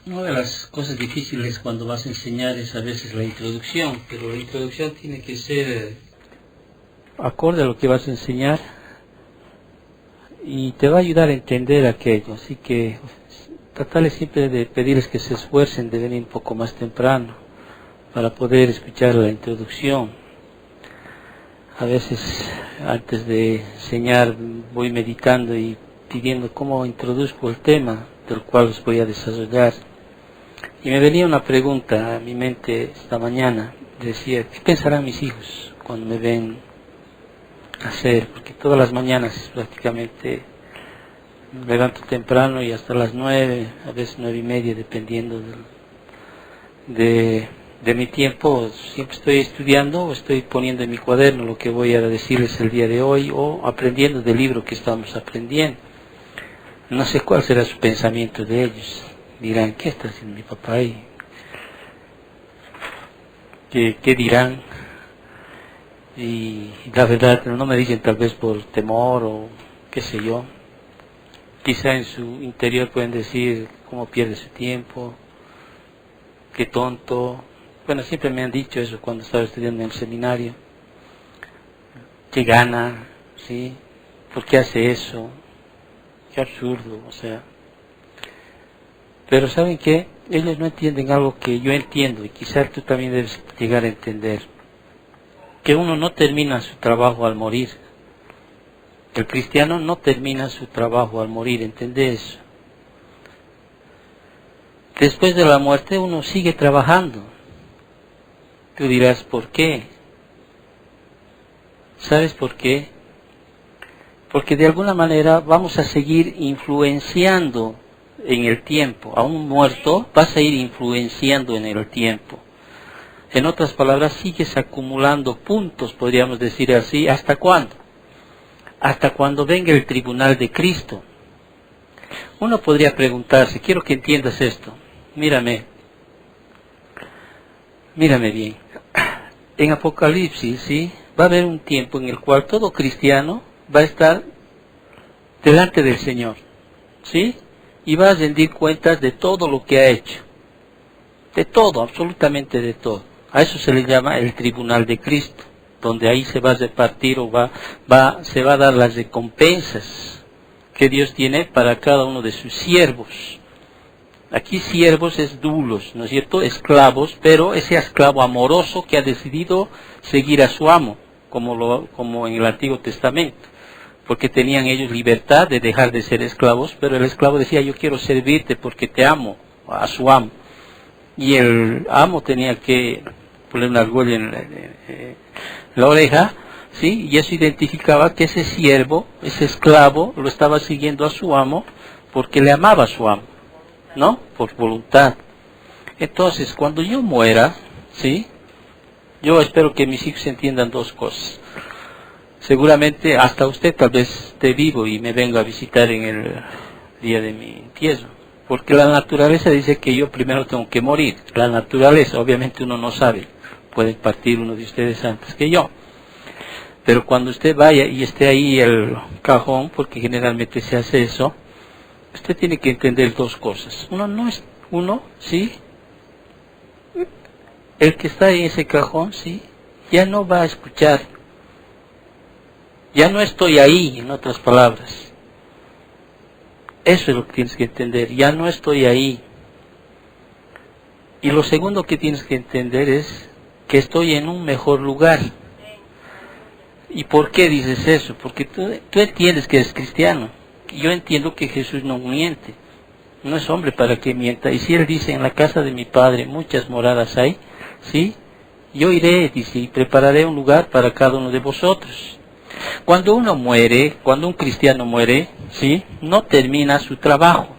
Una de las cosas difíciles cuando vas a enseñar es a veces la introducción, pero la introducción tiene que ser acorde a lo que vas a enseñar y te va a ayudar a entender aquello. Así que tratarles siempre de pedirles que se esfuercen de venir un poco más temprano para poder escuchar la introducción. A veces antes de enseñar voy meditando y pidiendo cómo introduzco el tema del cual os voy a desarrollar. Y me venía una pregunta a mi mente esta mañana. Decía, ¿qué pensarán mis hijos cuando me ven hacer? Porque todas las mañanas prácticamente me levanto temprano y hasta las 9, a veces 9:30, dependiendo de mi tiempo. Siempre estoy estudiando o estoy poniendo en mi cuaderno lo que voy a decirles el día de hoy o aprendiendo del libro que estamos aprendiendo. No sé cuál será su pensamiento de ellos. Dirán, ¿qué está haciendo mi papá ahí? ¿Qué dirán? Y la verdad no me dicen tal vez por temor o qué sé yo. Quizá en su interior pueden decir cómo pierde su tiempo, qué tonto. Bueno, siempre me han dicho eso cuando estaba estudiando en el seminario. ¿Qué gana? ¿Sí? ¿Por qué hace eso? Qué absurdo, o sea. Pero ¿saben qué? Ellos no entienden algo que yo entiendo y quizás tú también debes llegar a entender. Que uno no termina su trabajo al morir. El cristiano no termina su trabajo al morir, ¿entendés eso? Después de la muerte uno sigue trabajando. Tú dirás, ¿por qué? ¿Sabes por qué? Porque de alguna manera vamos a seguir influenciando en el tiempo. A un muerto vas a ir influenciando en el tiempo. En otras palabras, sigues acumulando puntos, podríamos decir así. ¿Hasta cuándo? Hasta cuando venga el tribunal de Cristo. Uno podría preguntarse, quiero que entiendas esto. Mírame bien. En Apocalipsis, ¿sí? Va a haber un tiempo en el cual todo cristiano va a estar delante del Señor, ¿sí? Y va a rendir cuentas de todo lo que ha hecho. De todo, absolutamente de todo. A eso se le llama el tribunal de Cristo, donde ahí se va a repartir o se va a dar las recompensas que Dios tiene para cada uno de sus siervos. Aquí siervos es doulos, ¿no es cierto? Esclavos, pero ese esclavo amoroso que ha decidido seguir a su amo, como en el Antiguo Testamento. Porque tenían ellos libertad de dejar de ser esclavos, pero el esclavo decía, yo quiero servirte porque te amo, a su amo. Y el amo tenía que poner una argolla en la oreja, ¿sí? Y eso identificaba que ese siervo, ese esclavo, lo estaba siguiendo a su amo porque le amaba a su amo, ¿no? Por voluntad. Entonces, cuando yo muera, ¿sí? Yo espero que mis hijos entiendan dos cosas. Seguramente hasta usted tal vez esté vivo y me venga a visitar en el día de mi entierro. Porque la naturaleza dice que yo primero tengo que morir. La naturaleza, obviamente uno no sabe. Puede partir uno de ustedes antes que yo. Pero cuando usted vaya y esté ahí el cajón, porque generalmente se hace eso, usted tiene que entender dos cosas. Uno, ¿sí? El que está en ese cajón, ¿sí? Ya no va a escuchar. Ya no estoy ahí, en otras palabras. Eso es lo que tienes que entender. Ya no estoy ahí. Y lo segundo que tienes que entender es que estoy en un mejor lugar. ¿Y por qué dices eso? Porque tú entiendes que eres cristiano. Yo entiendo que Jesús no miente. No es hombre para que mienta. Y si Él dice, en la casa de mi Padre muchas moradas hay, ¿sí? Yo iré, dice, y prepararé un lugar para cada uno de vosotros. Cuando uno muere, cuando un cristiano muere, ¿sí? No termina su trabajo.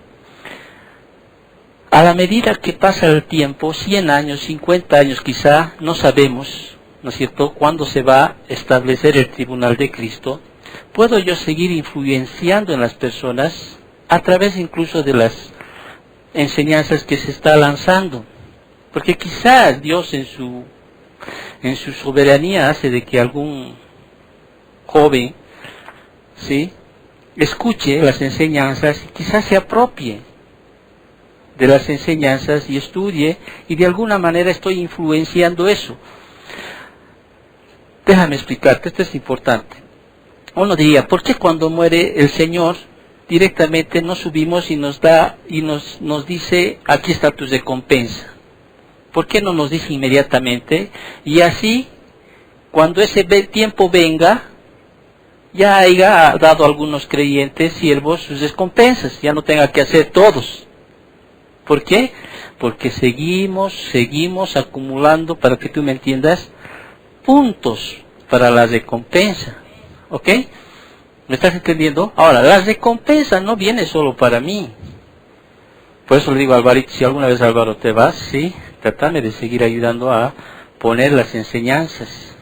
A la medida que pasa el tiempo, 100 años, 50 años quizá, no sabemos, ¿no es cierto?, cuándo se va a establecer el tribunal de Cristo, puedo yo seguir influenciando en las personas a través incluso de las enseñanzas que se está lanzando. Porque quizás Dios en su soberanía hace de que algún joven, ¿sí?, escuche las enseñanzas y quizás se apropie de las enseñanzas y estudie, y de alguna manera estoy influenciando eso. Déjame explicarte, esto es importante. Uno diría, ¿por qué cuando muere el Señor directamente nos subimos y nos da y nos dice, aquí está tu recompensa? ¿Por qué no nos dice inmediatamente? Y así, cuando ese tiempo venga, ya haya dado a algunos creyentes, siervos, sus recompensas, ya no tenga que hacer todos. ¿Por qué? Porque seguimos acumulando, para que tú me entiendas, puntos para la recompensa. ¿Ok? ¿Me estás entendiendo? Ahora, la recompensa no viene solo para mí. Por eso le digo a Alvarito, si alguna vez, Álvaro, te vas, sí, trátame de seguir ayudando a poner las enseñanzas,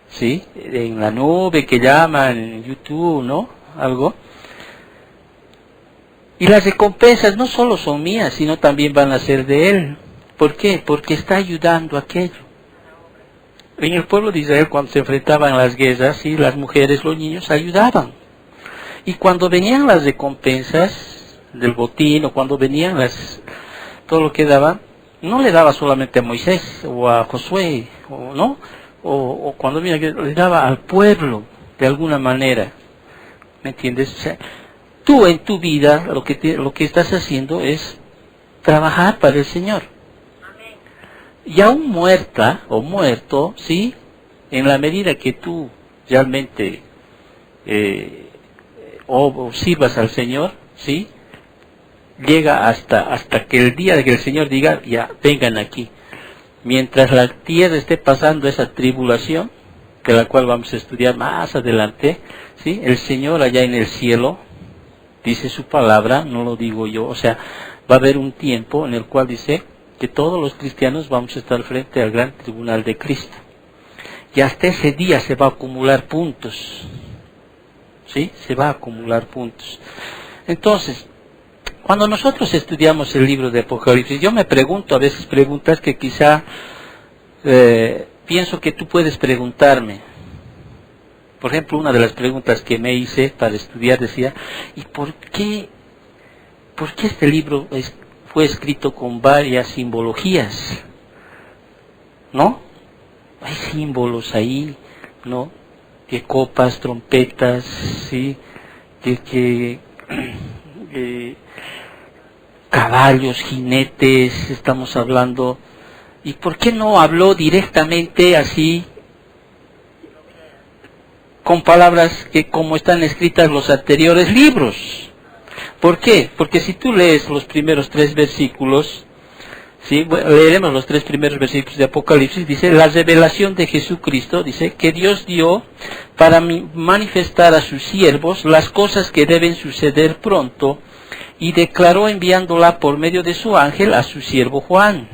¿sí? En la nube que llaman, en YouTube, ¿no? Algo. Y las recompensas no solo son mías, sino también van a ser de Él. ¿Por qué? Porque está ayudando a aquello. En el pueblo de Israel, cuando se enfrentaban a las guerras, sí, las mujeres, los niños ayudaban. Y cuando venían las recompensas del botín, o cuando venían todo lo que daban, no le daba solamente a Moisés o a Josué, o cuando venía, le daba al pueblo, de alguna manera. ¿Me entiendes? O sea, tú en tu vida lo que estás haciendo es trabajar para el Señor. Y aún muerta o muerto, ¿sí? En la medida que tú realmente o sirvas al Señor, ¿sí? Llega hasta que el día de que el Señor diga, ya, vengan aquí. Mientras la tierra esté pasando esa tribulación, de la cual vamos a estudiar más adelante, ¿sí? El Señor allá en el cielo, dice su palabra, no lo digo yo, o sea, va a haber un tiempo en el cual dice que todos los cristianos vamos a estar frente al gran tribunal de Cristo. Y hasta ese día se va a acumular puntos. ¿Sí? Se va a acumular puntos. Entonces, cuando nosotros estudiamos el libro de Apocalipsis, yo me pregunto a veces preguntas que quizá pienso que tú puedes preguntarme. Por ejemplo, una de las preguntas que me hice para estudiar decía, ¿y por qué este libro fue escrito con varias simbologías? ¿No? Hay símbolos ahí, ¿no? Que copas, trompetas, ¿sí? Que caballos, jinetes, estamos hablando. ¿Y por qué no habló directamente así, con palabras que como están escritas los anteriores libros? ¿Por qué? Porque si tú lees los primeros 3 versículos, ¿sí? Leeremos los 3 primeros versículos de Apocalipsis, dice, la revelación de Jesucristo, dice, que Dios dio para manifestar a sus siervos las cosas que deben suceder pronto, y declaró enviándola por medio de su ángel a su siervo Juan,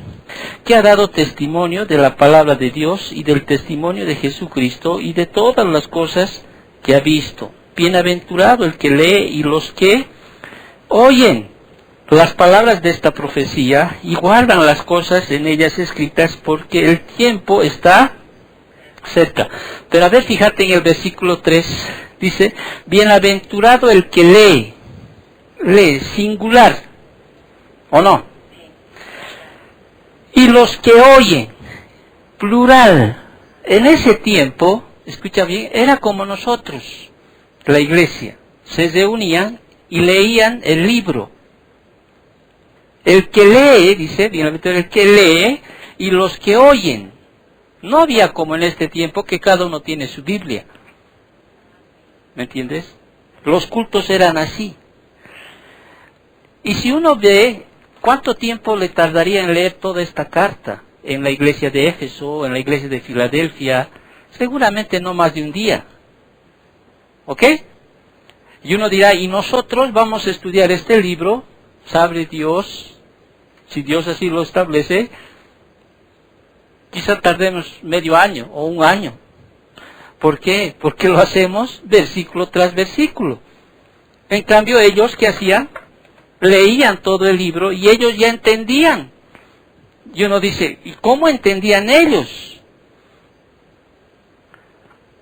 que ha dado testimonio de la palabra de Dios y del testimonio de Jesucristo y de todas las cosas que ha visto. Bienaventurado el que lee y los que oyen las palabras de esta profecía y guardan las cosas en ellas escritas, porque el tiempo está cerca. Pero a ver, fíjate en el versículo 3, dice, bienaventurado el que lee, singular, ¿o no? Y los que oyen, plural. En ese tiempo, escucha bien, era como nosotros, la iglesia, se reunían y leían el libro. El que lee, dice, bienaventurado el que lee, y los que oyen. No había como en este tiempo que cada uno tiene su Biblia. ¿Me entiendes? Los cultos eran así. Y si uno ve, ¿cuánto tiempo le tardaría en leer toda esta carta? En la iglesia de Éfeso, en la iglesia de Filadelfia, seguramente no más de un día. ¿Ok? Y uno dirá, y nosotros vamos a estudiar este libro, sabe Dios, si Dios así lo establece, quizá tardemos medio año o un año. ¿Por qué? Porque lo hacemos versículo tras versículo. En cambio, ellos, ¿qué hacían? Leían todo el libro y ellos ya entendían. Y uno dice, ¿y cómo entendían ellos?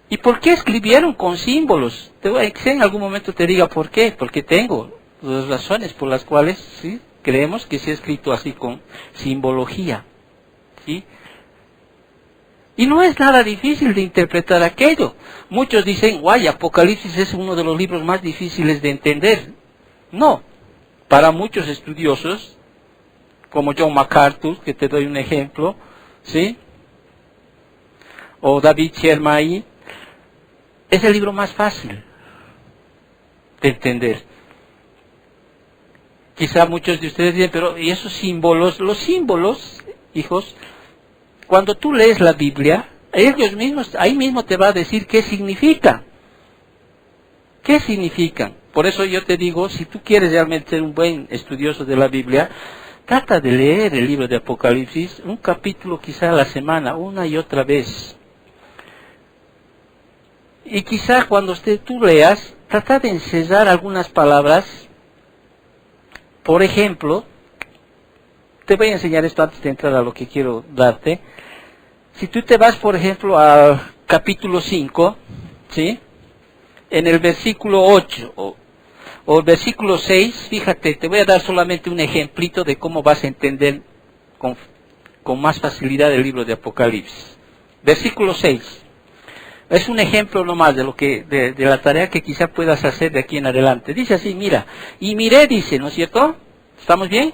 ¿Y por qué escribieron con símbolos? En algún momento te diga por qué, porque tengo las razones por las cuales, ¿sí? Creemos que se ha escrito así con simbología, ¿sí? Y no es nada difícil de interpretar aquello. Muchos dicen, guay, Apocalipsis es uno de los libros más difíciles de entender. No, para muchos estudiosos, como John MacArthur, que te doy un ejemplo, ¿sí? O David Chermay, es el libro más fácil de entender. Quizá muchos de ustedes dicen, pero ¿y esos símbolos? Los símbolos, hijos, cuando tú lees la Biblia, ellos mismos, ahí mismo te va a decir qué significa. ¿Qué significan? Por eso yo te digo, si tú quieres realmente ser un buen estudioso de la Biblia, trata de leer el libro de Apocalipsis, un capítulo quizá a la semana, una y otra vez. Y quizá cuando tú leas, trata de ensayar algunas palabras. Por ejemplo, te voy a enseñar esto antes de entrar a lo que quiero darte. Si tú te vas, por ejemplo, al capítulo 5, ¿sí? En el versículo 8 o el versículo 6, fíjate, te voy a dar solamente un ejemplito de cómo vas a entender con más facilidad el libro de Apocalipsis. Versículo 6. Es un ejemplo nomás de lo que de la tarea que quizá puedas hacer de aquí en adelante. Dice así, mira, y miré, dice, ¿no es cierto? ¿Estamos bien?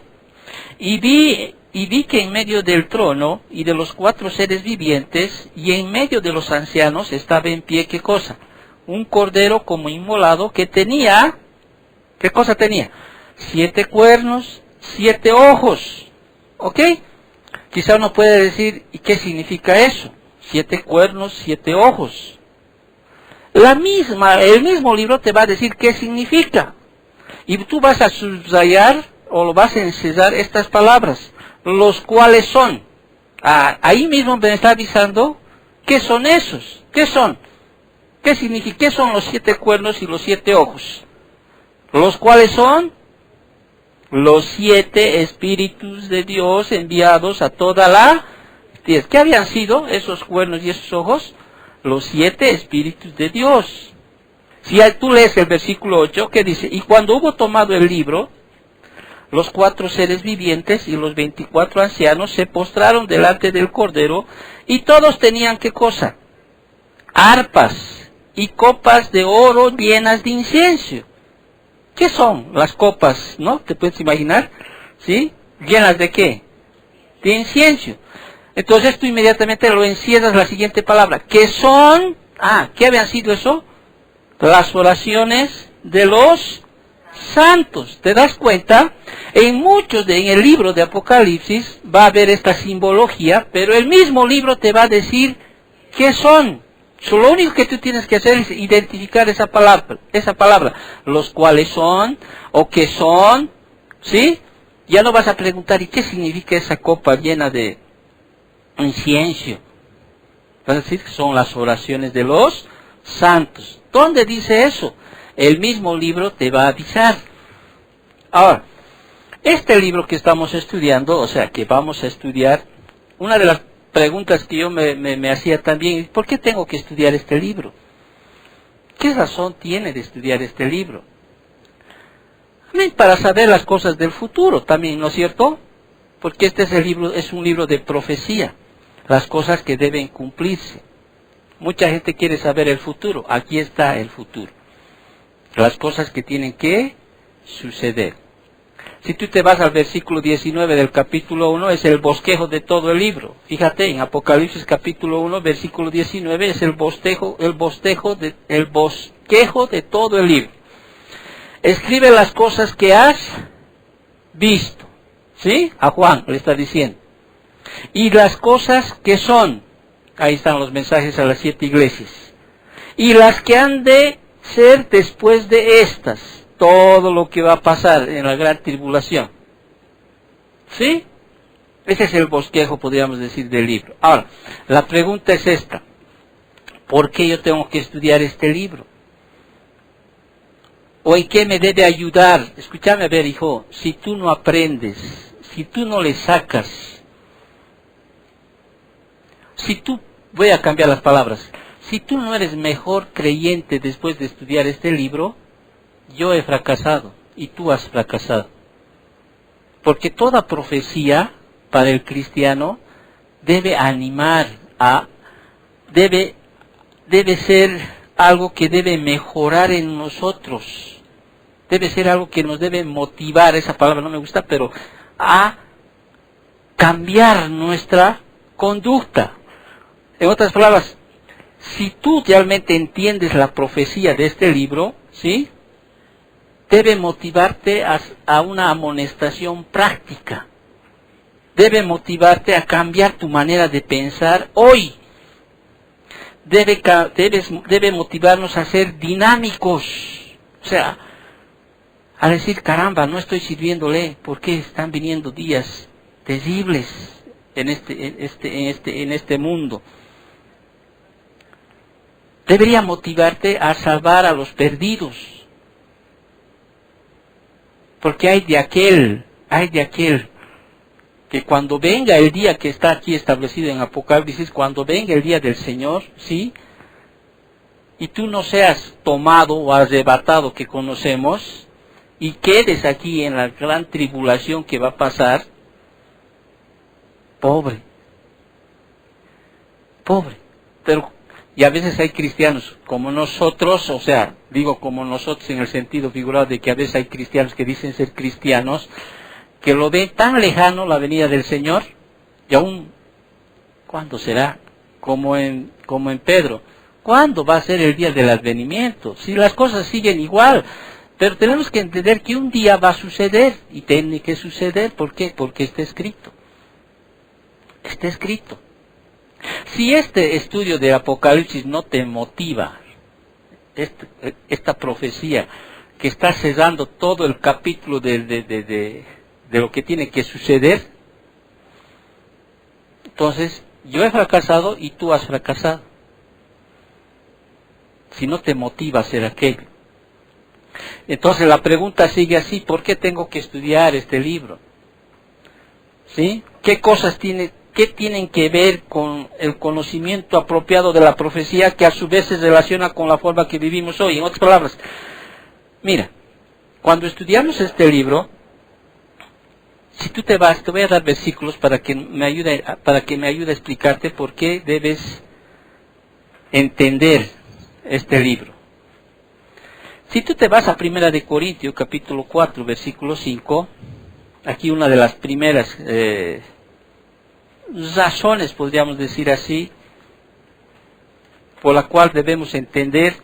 Y vi que en medio del trono y de los 4 seres vivientes y en medio de los ancianos estaba en pie, ¿qué cosa? Un cordero como inmolado que tenía, ¿qué cosa tenía? 7 cuernos, 7 ojos, ¿ok? Quizá uno puede decir, ¿y qué significa eso? 7 cuernos, 7 ojos. El mismo libro te va a decir qué significa. Y tú vas a subrayar o lo vas a encerrar estas palabras, los cuales son. Ahí mismo me está avisando qué son esos, qué son, qué significa, qué son los 7 cuernos y los 7 ojos. Los cuales son los 7 espíritus de Dios enviados a toda la tierra. ¿Qué habían sido esos cuernos y esos ojos? Los 7 espíritus de Dios. Si tú lees el versículo 8, ¿qué dice? Y cuando hubo tomado el libro, los 4 seres vivientes y los 24 ancianos se postraron delante del Cordero, y todos tenían, ¿qué cosa? Arpas y copas de oro llenas de incienso. ¿Qué son las copas, no? ¿Te puedes imaginar? ¿Sí? ¿Llenas de qué? De incienso. Entonces tú inmediatamente lo encierras la siguiente palabra. ¿Qué son? ¿Qué habían sido eso? Las oraciones de los santos. ¿Te das cuenta? En el libro de Apocalipsis va a haber esta simbología, pero el mismo libro te va a decir qué son. Lo único que tú tienes que hacer es identificar esa palabra, los cuales son, o qué son, ¿sí? Ya no vas a preguntar, ¿y qué significa esa copa llena de incienso? Vas a decir que son las oraciones de los santos. ¿Dónde dice eso? El mismo libro te va a avisar. Ahora, este libro que estamos estudiando, o sea, que vamos a estudiar, una de las preguntas que yo me hacía también, ¿por qué tengo que estudiar este libro? ¿Qué razón tiene de estudiar este libro? Para saber las cosas del futuro también, ¿no es cierto? Porque este es un libro de profecía, las cosas que deben cumplirse. Mucha gente quiere saber el futuro, aquí está el futuro. Las cosas que tienen que suceder. Si tú te vas al versículo 19 del capítulo 1, es el bosquejo de todo el libro. Fíjate, en Apocalipsis capítulo 1, versículo 19, es el bosquejo de todo el libro. Escribe las cosas que has visto. ¿Sí? A Juan le está diciendo. Y las cosas que son. Ahí están los mensajes a las 7 iglesias. Y las que han de ser después de estas. Todo lo que va a pasar en la gran tribulación. ¿Sí? Ese es el bosquejo, podríamos decir, del libro. Ahora, la pregunta es esta. ¿Por qué yo tengo que estudiar este libro? ¿O en qué me debe ayudar? Escúchame a ver, hijo. Si tú no aprendes, si tú no le sacas, voy a cambiar las palabras. Si tú no eres mejor creyente después de estudiar este libro, yo he fracasado y tú has fracasado. Porque toda profecía para el cristiano debe animar, debe ser algo que debe mejorar en nosotros. Debe ser algo que nos debe motivar, esa palabra no me gusta, pero a cambiar nuestra conducta. En otras palabras, si tú realmente entiendes la profecía de este libro, ¿sí?, debe motivarte a una amonestación práctica. Debe motivarte a cambiar tu manera de pensar hoy. Debe motivarnos a ser dinámicos. O sea, a decir, caramba, no estoy sirviéndole, ¿por qué están viniendo días terribles en este mundo? Debería motivarte a salvar a los perdidos. Porque hay de aquel que cuando venga el día que está aquí establecido en Apocalipsis, cuando venga el día del Señor, ¿sí?, y tú no seas tomado o arrebatado, que conocemos, y quedes aquí en la gran tribulación que va a pasar, pobre. Pero, y a veces hay cristianos como nosotros, o sea, digo como nosotros en el sentido figurado de que a veces hay cristianos que dicen ser cristianos, que lo ven tan lejano la venida del Señor, y aún, ¿cuándo será? Como en Pedro, ¿cuándo va a ser el día del advenimiento? Si las cosas siguen igual, pero tenemos que entender que un día va a suceder, y tiene que suceder, ¿por qué? Porque está escrito. Está escrito. Si este estudio de Apocalipsis no te motiva, esta profecía que está cerrando todo el capítulo de lo que tiene que suceder, entonces yo he fracasado y tú has fracasado. Si no te motiva a hacer aquello. Entonces la pregunta sigue así: ¿por qué tengo que estudiar este libro? ¿Sí? ¿Qué cosas tienen que ver con el conocimiento apropiado de la profecía, que a su vez se relaciona con la forma que vivimos hoy? En otras palabras, mira, cuando estudiamos este libro, si tú te voy a dar versículos para que me ayude a explicarte por qué debes entender este libro. Si tú te vas a 1 de Corintios, capítulo 4, versículo 5, aquí una de las primeras razones, podríamos decir así, por la cual debemos entender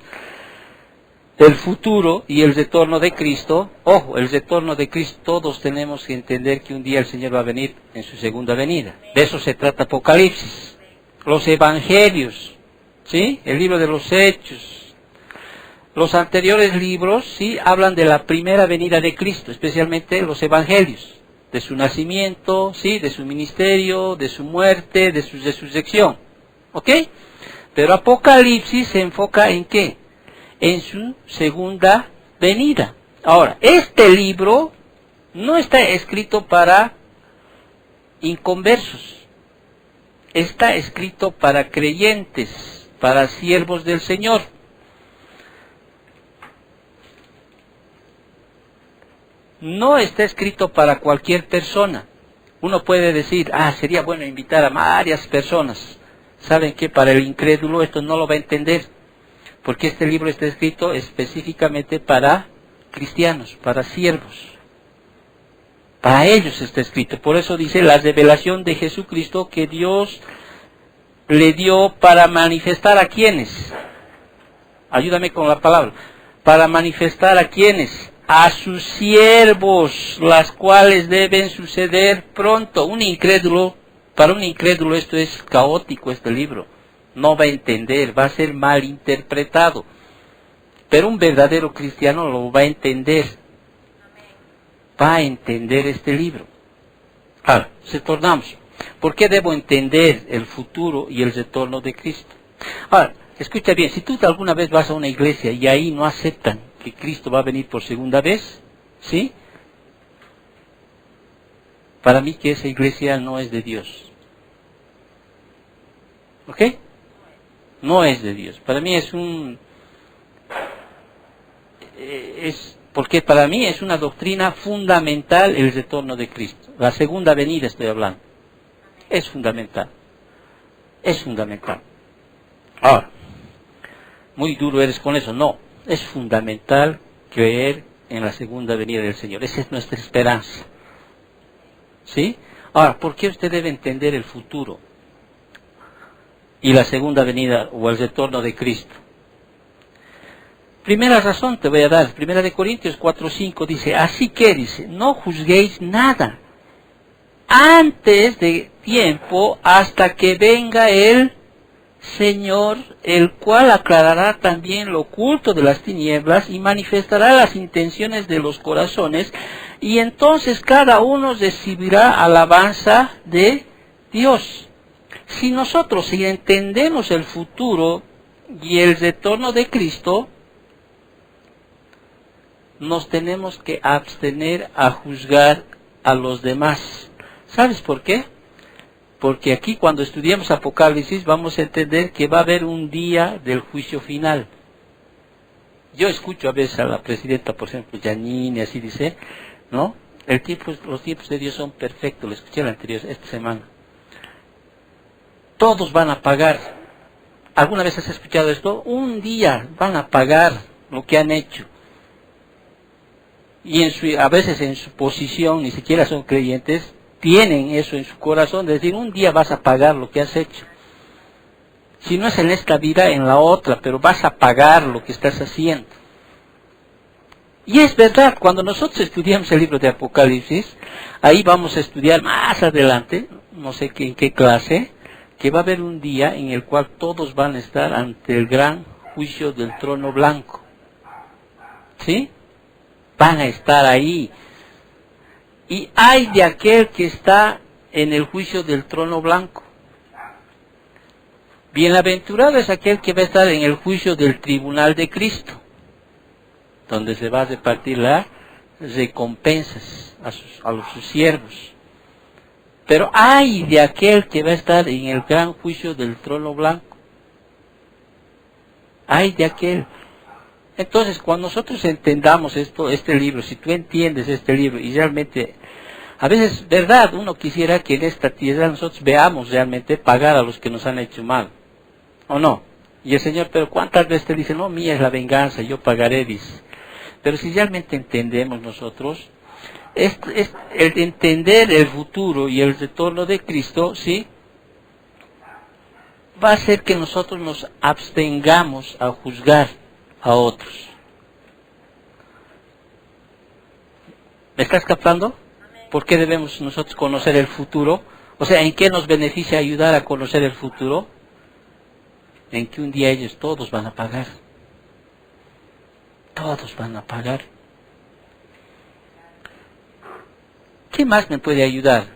el futuro y el retorno de Cristo. Ojo, el retorno de Cristo, todos tenemos que entender que un día el Señor va a venir en su segunda venida. De eso se trata Apocalipsis. Los evangelios, ¿sí?, el libro de los Hechos, los anteriores libros, ¿sí?, hablan de la primera venida de Cristo, especialmente los evangelios, de su nacimiento, ¿sí?, de su ministerio, de su muerte, de su resurrección. ¿Ok? Pero Apocalipsis se enfoca ¿en qué? En su segunda venida. Ahora, este libro no está escrito para inconversos. Está escrito para creyentes, para siervos del Señor. No está escrito para cualquier persona. Uno puede decir, sería bueno invitar a varias personas. ¿Saben qué? Para el incrédulo esto no lo va a entender. Porque este libro está escrito específicamente para cristianos, para siervos. Para ellos está escrito. Por eso dice la revelación de Jesucristo que Dios le dio para manifestar a quienes. Ayúdame con la palabra. Para manifestar a quienes. A sus siervos, las cuales deben suceder pronto. Para un incrédulo esto es caótico, este libro. No va a entender, va a ser mal interpretado. Pero un verdadero cristiano lo va a entender. Va a entender este libro. Ahora, retornamos. ¿Por qué debo entender el futuro y el retorno de Cristo? Ahora, escucha bien, si tú alguna vez vas a una iglesia y ahí no aceptan que Cristo va a venir por segunda vez, ¿sí?, para mí que esa iglesia no es de Dios. ¿Ok? No es de Dios. Para mí es Porque para mí es una doctrina fundamental el retorno de Cristo. La segunda venida estoy hablando. Es fundamental. Es fundamental. Ahora, muy duro eres con eso. No, es fundamental creer en la segunda venida del Señor. Esa es nuestra esperanza. ¿Sí? Ahora, ¿por qué usted debe entender el futuro y la segunda venida o el retorno de Cristo? Primera razón te voy a dar. Primera de Corintios 4:5 dice, así que dice, no juzguéis nada antes de tiempo hasta que venga el Señor, el cual aclarará también lo oculto de las tinieblas y manifestará las intenciones de los corazones, y entonces cada uno recibirá alabanza de Dios. Si nosotros entendemos el futuro y el retorno de Cristo, nos tenemos que abstener a juzgar a los demás. ¿Sabes por qué? Porque aquí cuando estudiamos Apocalipsis vamos a entender que va a haber un día del juicio final. Yo escucho a veces a la presidenta, por ejemplo, Yanine, así dice, ¿no? Los tiempos de Dios son perfectos, lo escuché esta semana. Todos van a pagar. ¿Alguna vez has escuchado esto? Un día van a pagar lo que han hecho. Y a veces en su posición, ni siquiera son creyentes, tienen eso en su corazón, de decir, un día vas a pagar lo que has hecho. Si no es en esta vida, en la otra, pero vas a pagar lo que estás haciendo. Y es verdad, cuando nosotros estudiamos el libro de Apocalipsis, ahí vamos a estudiar más adelante, no sé en qué clase, que va a haber un día en el cual todos van a estar ante el gran juicio del trono blanco. ¿Sí? Van a estar ahí. Y hay de aquel que está en el juicio del trono blanco. Bienaventurado es aquel que va a estar en el juicio del tribunal de Cristo, donde se va a repartir las recompensas a sus siervos. Pero hay de aquel que va a estar en el gran juicio del trono blanco. Hay de aquel. Entonces, cuando nosotros entendamos este libro, si tú entiendes este libro y realmente, a veces, verdad, uno quisiera que en esta tierra nosotros veamos realmente pagar a los que nos han hecho mal, ¿o no? Y el Señor, pero ¿cuántas veces te dice, no, mía es la venganza, yo pagaré, dice? Pero si realmente entendemos nosotros, el entender el futuro y el retorno de Cristo, ¿sí?, va a hacer que nosotros nos abstengamos a juzgar a otros. ¿Me estás captando? ¿Por qué debemos nosotros conocer el futuro? O sea, ¿en qué nos beneficia ayudar a conocer el futuro? En que un día ellos todos van a pagar. Todos van a pagar. ¿Qué más me puede ayudar?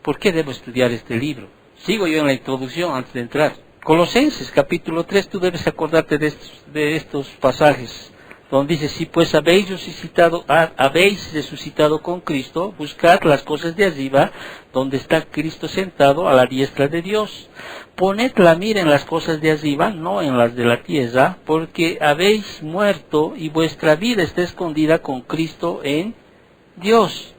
¿Por qué debo estudiar este libro? Sigo yo en la introducción antes de entrar. Colosenses capítulo 3, tú debes acordarte de estos pasajes, donde dice, si pues habéis resucitado con Cristo, buscad las cosas de arriba, donde está Cristo sentado a la diestra de Dios. Poned la mira en las cosas de arriba, no en las de la tierra, porque habéis muerto y vuestra vida está escondida con Cristo en Dios.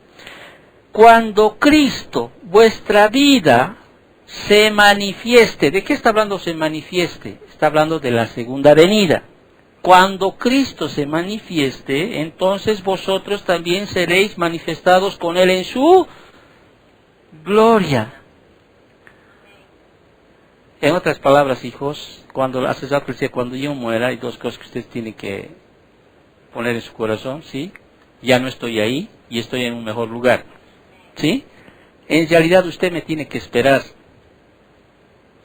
Cuando Cristo, vuestra vida, se manifieste. ¿De qué está hablando se manifieste? Está hablando de la segunda venida. Cuando Cristo se manifieste, entonces vosotros también seréis manifestados con Él en su gloria. En otras palabras, hijos, cuando yo muera, hay dos cosas que ustedes tienen que poner en su corazón, ¿sí? Ya no estoy ahí y estoy en un mejor lugar, ¿sí? En realidad usted me tiene que esperar.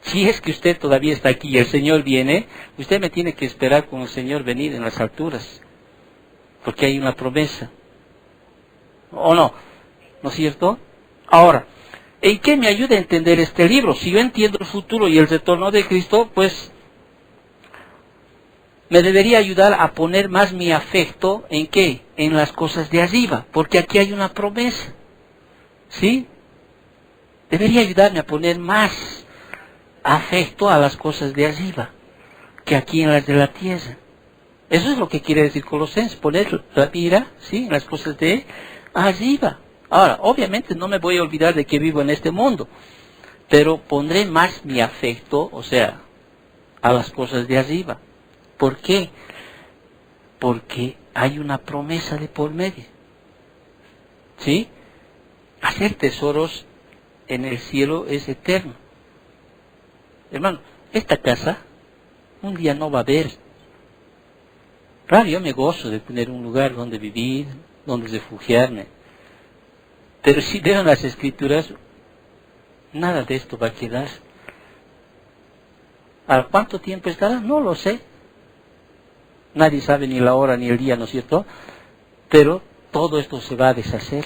Si es que usted todavía está aquí y el Señor viene, usted me tiene que esperar con el Señor venir en las alturas. Porque hay una promesa. ¿O no? ¿No es cierto? Ahora, ¿en qué me ayuda a entender este libro? Si yo entiendo el futuro y el retorno de Cristo, pues me debería ayudar a poner más mi afecto ¿en qué? En las cosas de arriba. Porque aquí hay una promesa. ¿Sí? Debería ayudarme a poner más afecto a las cosas de arriba que aquí en las de la tierra. Eso es lo que quiere decir Colosenses, poner la mira, ¿sí?, en las cosas de arriba. Ahora, obviamente no me voy a olvidar de que vivo en este mundo, pero pondré más mi afecto, o sea, a las cosas de arriba. ¿Por qué? Porque hay una promesa de por medio. ¿Sí? Hacer tesoros en el cielo es eterno. Hermano, esta casa un día no va a haber. Claro, yo me gozo de tener un lugar donde vivir, donde refugiarme. Pero si veo las Escrituras, nada de esto va a quedar. ¿A cuánto tiempo estará? No lo sé. Nadie sabe ni la hora ni el día, ¿no es cierto? Pero todo esto se va a deshacer.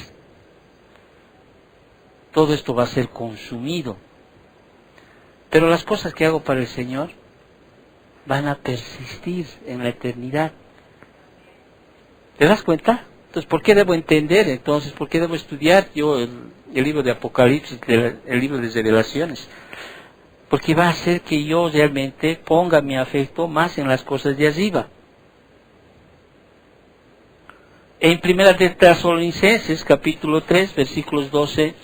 Todo esto va a ser consumido. Pero las cosas que hago para el Señor van a persistir en la eternidad. ¿Te das cuenta? Entonces, ¿por qué debo entender? Entonces, ¿por qué debo estudiar yo el libro de Apocalipsis, el libro de Revelaciones? Porque va a hacer que yo realmente ponga mi afecto más en las cosas de arriba. En Primera de Tesalonicenses, capítulo 3, versículos 12.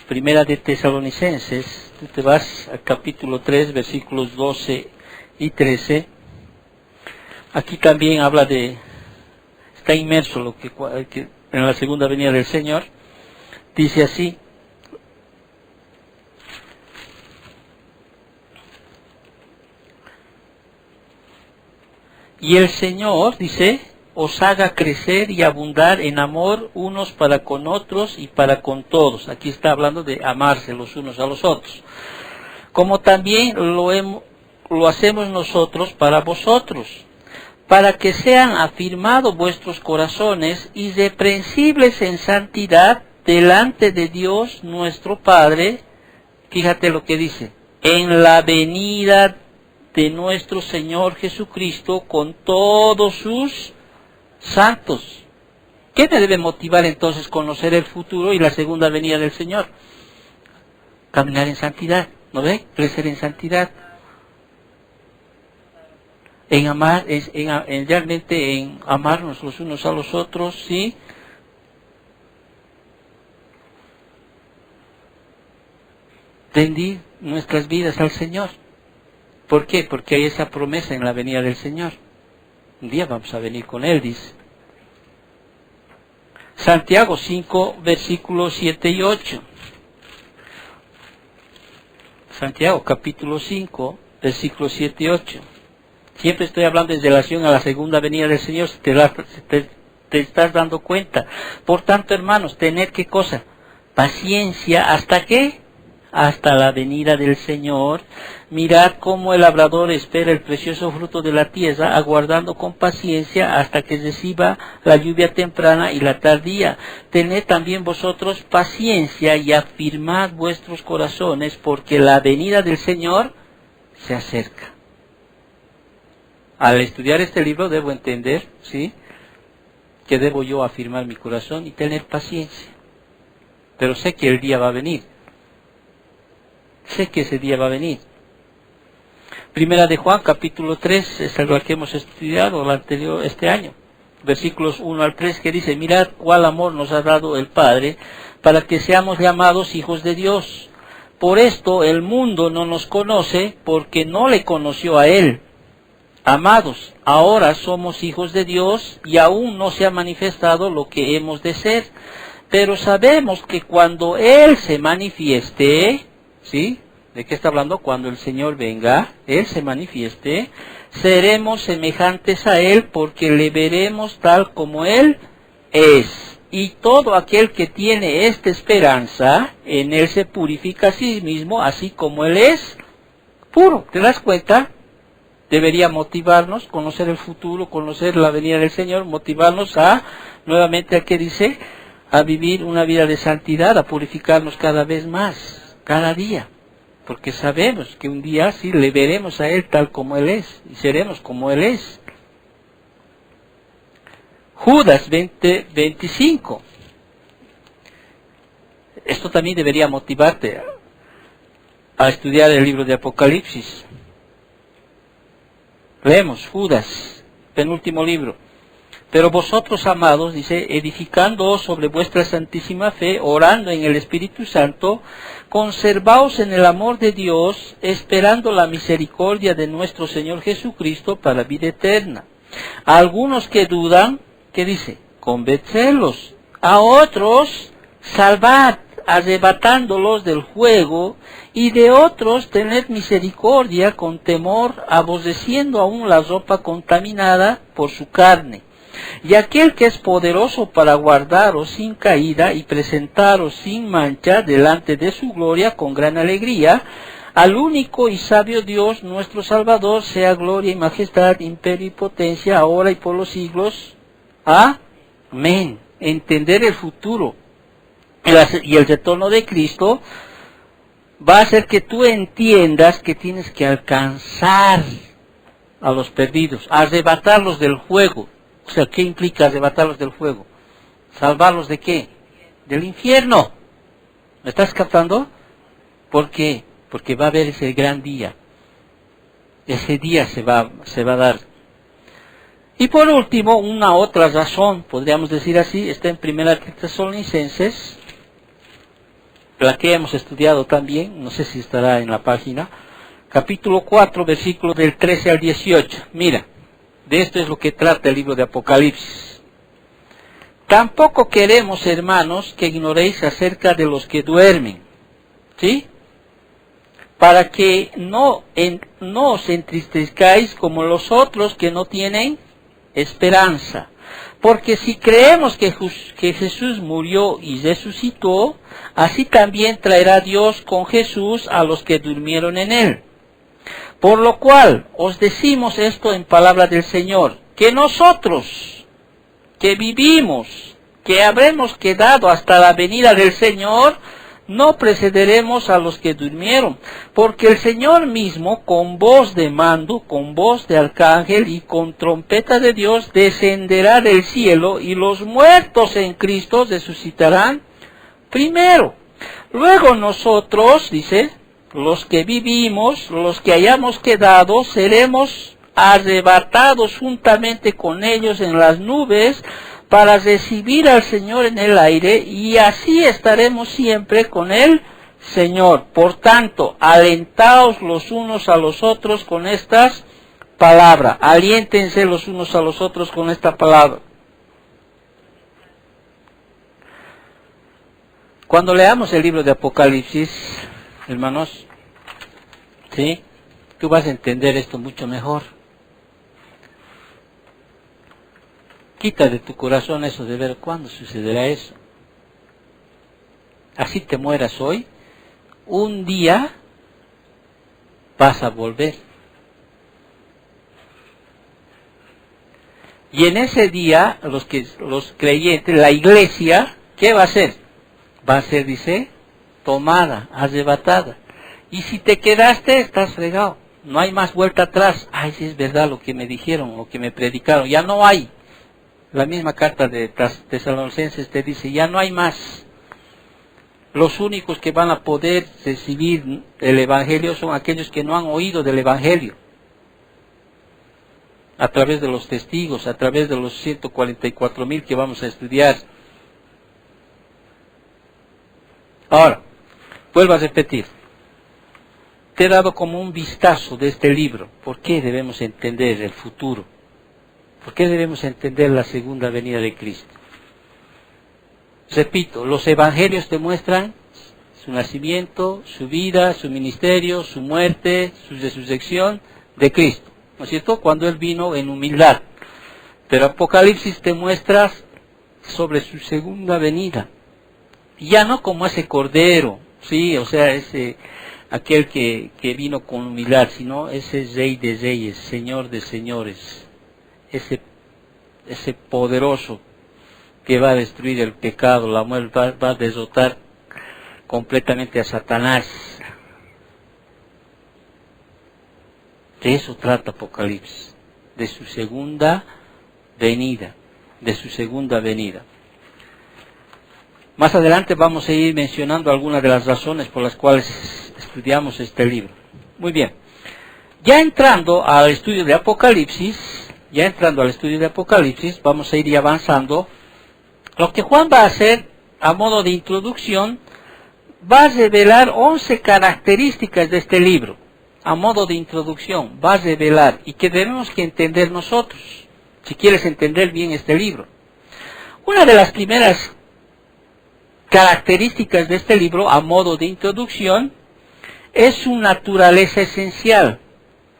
Primera de Tesalonicenses, tú te vas al capítulo 3, versículos 12 y 13. Aquí también habla de, está inmerso lo que en la segunda venida del Señor. Dice así: y el Señor, dice, os haga crecer y abundar en amor unos para con otros y para con todos. Aquí está hablando de amarse los unos a los otros. Como también lo hacemos nosotros para vosotros, para que sean afirmados vuestros corazones irreprensibles en santidad delante de Dios nuestro Padre. Fíjate lo que dice: en la venida de nuestro Señor Jesucristo con todos sus santos. ¿Qué me debe motivar entonces conocer el futuro y la segunda venida del Señor? Caminar en santidad, ¿no ve? Crecer en santidad. En amar, realmente en amarnos los unos a los otros, ¿sí? Rendir nuestras vidas al Señor. ¿Por qué? Porque hay esa promesa en la venida del Señor. Un día vamos a venir con Él, dice. Santiago 5, versículos 7 y 8. Santiago capítulo 5, versículos 7 y 8. Siempre estoy hablando en relación a la segunda venida del Señor, si te estás dando cuenta. Por tanto, hermanos, tened ¿qué cosa? Paciencia, ¿hasta qué? Hasta la venida del Señor. Mirad cómo el labrador espera el precioso fruto de la tierra, aguardando con paciencia hasta que reciba la lluvia temprana y la tardía. Tened también vosotros paciencia y afirmad vuestros corazones, porque la venida del Señor se acerca. Al estudiar este libro debo entender, ¿sí?, que debo yo afirmar mi corazón y tener paciencia. Pero sé que el día va a venir. Sé que ese día va a venir. Primera de Juan, capítulo 3, es algo que hemos estudiado este año. Versículos 1 al 3, que dice: mirad cuál amor nos ha dado el Padre, para que seamos llamados hijos de Dios. Por esto el mundo no nos conoce, porque no le conoció a Él. Amados, ahora somos hijos de Dios, y aún no se ha manifestado lo que hemos de ser. Pero sabemos que cuando Él se manifieste, ¿sí? ¿De qué está hablando? Cuando el Señor venga, Él se manifieste, seremos semejantes a Él, porque le veremos tal como Él es. Y todo aquel que tiene esta esperanza, en Él se purifica a sí mismo, así como Él es puro. ¿Te das cuenta? Debería motivarnos, conocer el futuro, conocer la venida del Señor, motivarnos a, nuevamente, ¿a qué dice? A vivir una vida de santidad, a purificarnos cada vez más, cada día. Porque sabemos que un día sí le veremos a Él tal como Él es, y seremos como Él es. Judas 20:25. Esto también debería motivarte a estudiar el libro de Apocalipsis. Leemos Judas, penúltimo libro. Pero vosotros, amados, dice, edificándoos sobre vuestra santísima fe, orando en el Espíritu Santo, conservaos en el amor de Dios, esperando la misericordia de nuestro Señor Jesucristo para vida eterna. A algunos que dudan, ¿qué dice? Convencelos. A otros, salvad, arrebatándolos del fuego, y de otros tened misericordia con temor, aborreciendo aún la ropa contaminada por su carne. Y aquel que es poderoso para guardaros sin caída y presentaros sin mancha delante de su gloria con gran alegría, al único y sabio Dios, nuestro Salvador, sea gloria y majestad, imperio y potencia, ahora y por los siglos. Amén. Entender el futuro y el retorno de Cristo va a hacer que tú entiendas que tienes que alcanzar a los perdidos, arrebatarlos del fuego. O sea, ¿qué implica arrebatarlos del fuego? ¿Salvarlos de qué? Del infierno. ¿Me estás captando? ¿Por qué? Porque va a haber ese gran día. Ese día se va a dar. Y por último, una otra razón, podríamos decir así, está en 1 Tesalonicenses, la que hemos estudiado también, no sé si estará en la página, capítulo 4, versículo del 13 al 18. Mira. De esto es lo que trata el libro de Apocalipsis. Tampoco queremos, hermanos, que ignoréis acerca de los que duermen, ¿sí? Para que no os entristezcáis como los otros que no tienen esperanza. Porque si creemos que Jesús murió y resucitó, así también traerá Dios con Jesús a los que durmieron en él. Por lo cual os decimos esto en palabra del Señor, que nosotros, que vivimos, que habremos quedado hasta la venida del Señor, no precederemos a los que durmieron, porque el Señor mismo, con voz de mando, con voz de arcángel y con trompeta de Dios, descenderá del cielo, y los muertos en Cristo resucitarán primero. Luego nosotros, dice, los que vivimos, los que hayamos quedado, seremos arrebatados juntamente con ellos en las nubes para recibir al Señor en el aire, y así estaremos siempre con el Señor. Por tanto, alentaos los unos a los otros con estas palabras. Aliéntense los unos a los otros con esta palabra. Cuando leamos el libro de Apocalipsis, hermanos, ¿sí? Tú vas a entender esto mucho mejor. Quita de tu corazón eso de ver cuándo sucederá eso. Así te mueras hoy, un día vas a volver. Y en ese día, los creyentes, la iglesia, ¿qué va a hacer? Va a ser, dice, tomada, arrebatada. Y si te quedaste, estás fregado. No hay más vuelta atrás. Ay, sí es verdad lo que me dijeron, lo que me predicaron. Ya no hay. La misma carta de Tesalonicenses te dice, ya no hay más. Los únicos que van a poder recibir el Evangelio son aquellos que no han oído del Evangelio. A través de los testigos, a través de los 144,000 que vamos a estudiar. Ahora, vuelvo a repetir. Te he dado como un vistazo de este libro. ¿Por qué debemos entender el futuro? ¿Por qué debemos entender la segunda venida de Cristo? Repito, los evangelios te muestran su nacimiento, su vida, su ministerio, su muerte, su resurrección de Cristo. ¿No es cierto? Cuando Él vino en humildad. Pero Apocalipsis te muestra sobre su segunda venida. Ya no como ese cordero, sí, o sea, aquel que vino con humildad, sino ese Rey de Reyes, Señor de Señores, ese poderoso que va a destruir el pecado, la muerte, va a derrotar completamente a Satanás. De eso trata Apocalipsis, de su segunda venida, Más adelante vamos a ir mencionando algunas de las razones por las cuales estudiamos este libro. Muy bien. Ya entrando al estudio de Apocalipsis, vamos a ir avanzando. Lo que Juan va a hacer, a modo de introducción, va a revelar 11 características de este libro. A modo de introducción, va a revelar, y que debemos que entender nosotros, si quieres entender bien este libro. Una de las primeras características de este libro, a modo de introducción, es su naturaleza esencial.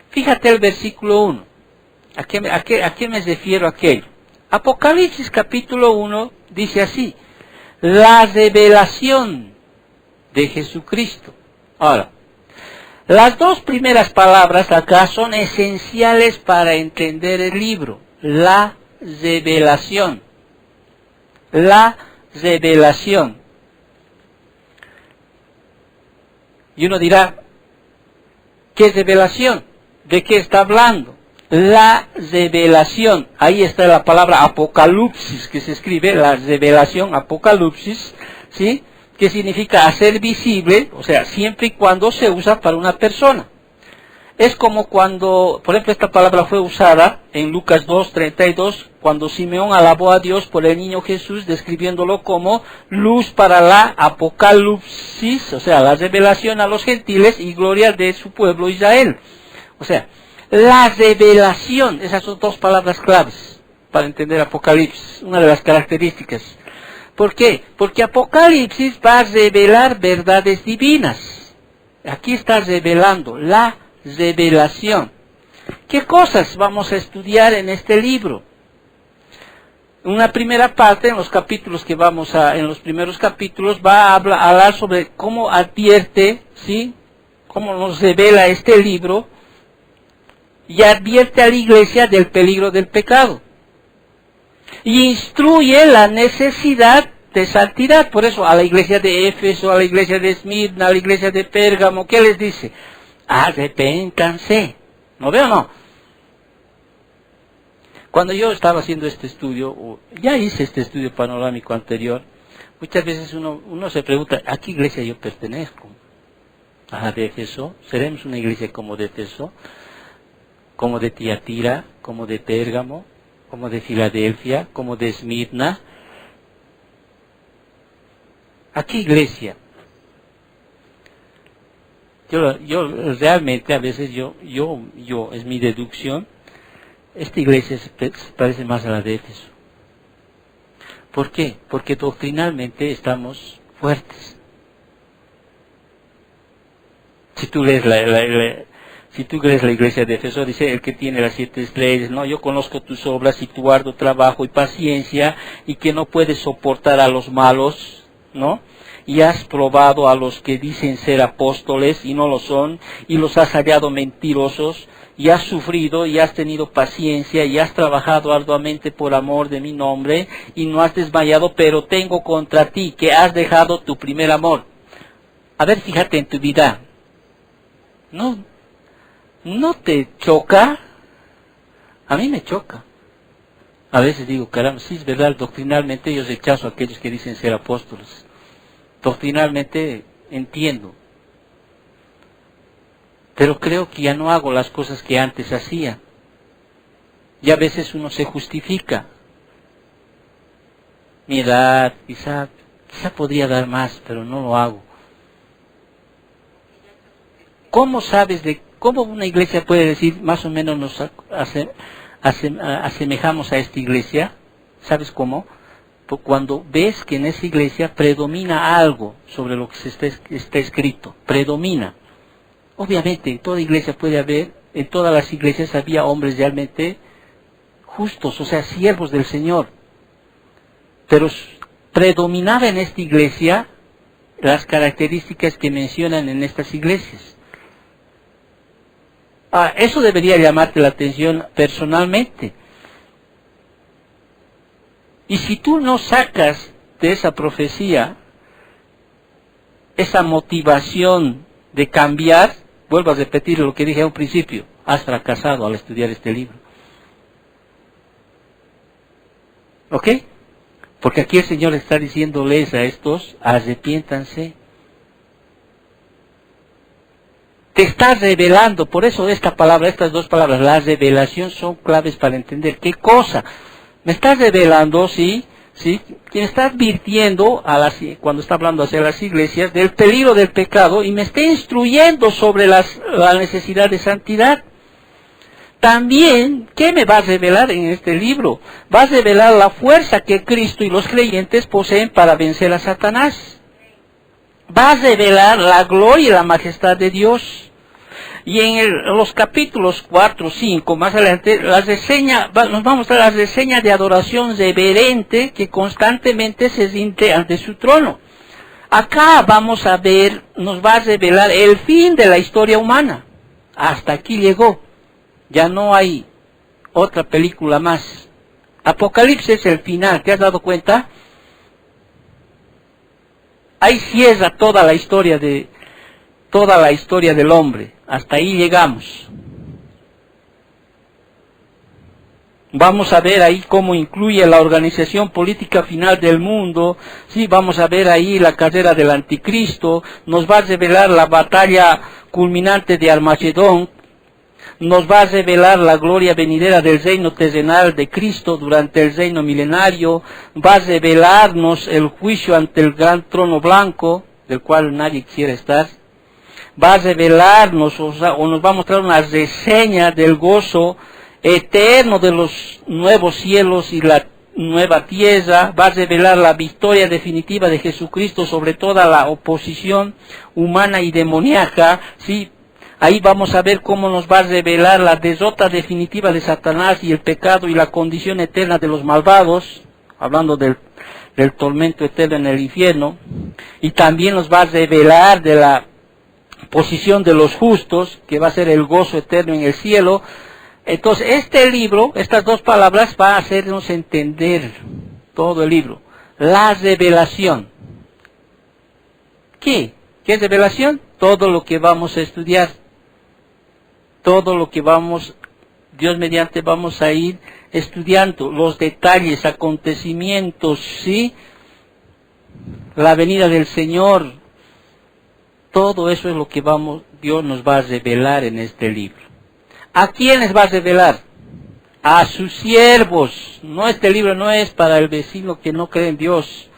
Fíjate el versículo 1. ¿A qué me refiero aquello? Apocalipsis capítulo 1 dice así: la revelación de Jesucristo. Ahora, las dos primeras palabras acá son esenciales para entender el libro. La revelación. La revelación. Y uno dirá, ¿qué es revelación? ¿De qué está hablando? La revelación. Ahí está la palabra apocalipsis, que se escribe, la revelación, apocalipsis, ¿sí? Que significa hacer visible, o sea, siempre y cuando se usa para una persona. Es como cuando, por ejemplo, esta palabra fue usada en Lucas 2:32, cuando Simeón alabó a Dios por el niño Jesús, describiéndolo como luz para la apocalipsis, o sea, la revelación a los gentiles y gloria de su pueblo Israel. O sea, la revelación, esas son dos palabras claves para entender Apocalipsis, una de las características. ¿Por qué? Porque Apocalipsis va a revelar verdades divinas. Aquí está revelando la revelación. ¿Qué cosas vamos a estudiar en este libro? Una primera parte, en los primeros capítulos, va a hablar sobre cómo advierte, ¿sí? Cómo nos revela este libro, y advierte a la iglesia del peligro del pecado. Y instruye la necesidad de santidad. Por eso a la iglesia de Éfeso, a la iglesia de Esmirna, a la iglesia de Pérgamo, ¿qué les dice? Arrepéntanse. ¿No veo o no? Cuando yo estaba haciendo este estudio, ya hice este estudio panorámico anterior, muchas veces uno se pregunta, ¿a qué iglesia yo pertenezco? ¿A la de Éfeso? ¿Seremos una iglesia como de Éfeso? ¿Como de Tiatira? ¿Como de Pérgamo? ¿Como de Filadelfia? ¿Como de Esmirna? ¿A qué iglesia? Yo realmente, a veces es mi deducción, esta iglesia se parece más a la de Éfeso. ¿Por qué? Porque doctrinalmente estamos fuertes. Si tú lees la iglesia de Éfeso, dice, el que tiene las 7 estrellas, no, yo conozco tus obras y tu arduo trabajo y paciencia, y que no puedes soportar a los malos, ¿no? Y has probado a los que dicen ser apóstoles y no lo son, y los has hallado mentirosos, y has sufrido, y has tenido paciencia, y has trabajado arduamente por amor de mi nombre, y no has desmayado, pero tengo contra ti que has dejado tu primer amor. A ver, fíjate en tu vida. ¿No te choca? A mí me choca. A veces digo, caramba, sí es verdad, doctrinalmente yo rechazo a aquellos que dicen ser apóstoles. Doctrinalmente entiendo. Pero creo que ya no hago las cosas que antes hacía. Y a veces uno se justifica. Mi edad, quizá podría dar más, pero no lo hago. ¿Cómo sabes cómo una iglesia puede decir, más o menos nos asemejamos a esta iglesia? ¿Sabes cómo? Cuando ves que en esa iglesia predomina algo sobre lo que está escrito. Predomina. Obviamente en toda iglesia puede haber, en todas las iglesias había hombres realmente justos, o sea, siervos del Señor. Pero predominaba en esta iglesia las características que mencionan en estas iglesias. Eso debería llamarte la atención personalmente. Y si tú no sacas de esa profecía esa motivación de cambiar, vuelvo a repetir lo que dije a un principio, has fracasado al estudiar este libro. ¿Ok? Porque aquí el Señor está diciéndoles a estos, arrepiéntanse. te está revelando. Por eso esta palabra, estas dos palabras, la revelación, son claves para entender qué cosa. Me está revelando, sí, que me está advirtiendo cuando está hablando hacia las iglesias del peligro del pecado y me está instruyendo sobre la necesidad de santidad. También, ¿qué me va a revelar en este libro? Va a revelar la fuerza que Cristo y los creyentes poseen para vencer a Satanás. Va a revelar la gloria y la majestad de Dios. Y en los capítulos 4, 5, más adelante, nos va a mostrar la reseña de adoración reverente que constantemente se rinde ante su trono. Acá vamos a ver, nos va a revelar el fin de la historia humana. Hasta aquí llegó. Ya no hay otra película más. Apocalipsis es el final, ¿te has dado cuenta? Ahí cierra toda la historia del hombre. Hasta ahí llegamos. Vamos a ver ahí cómo incluye la organización política final del mundo. Sí, vamos a ver ahí la carrera del anticristo. Nos va a revelar la batalla culminante de Armagedón. Nos va a revelar la gloria venidera del reino terrenal de Cristo durante el reino milenario. Va a revelarnos el juicio ante el gran trono blanco, del cual nadie quiere estar. Va a revelarnos, o nos va a mostrar una reseña del gozo eterno de los nuevos cielos y la nueva tierra. Va a revelar la victoria definitiva de Jesucristo sobre toda la oposición humana y demoníaca, ¿sí? Ahí vamos a ver cómo nos va a revelar la derrota definitiva de Satanás y el pecado y la condición eterna de los malvados, hablando del tormento eterno en el infierno. Y también nos va a revelar de la posición de los justos, que va a ser el gozo eterno en el cielo. Entonces, este libro, estas dos palabras, va a hacernos entender todo el libro. La revelación. ¿Qué? ¿Qué es revelación? Todo lo que vamos a estudiar. Todo lo que Dios mediante, vamos a ir estudiando. Los detalles, acontecimientos, ¿sí? La venida del Señor. Todo eso es lo que Dios nos va a revelar en este libro. ¿A quiénes va a revelar? A sus siervos. No, este libro no es para el vecino que no cree en Dios.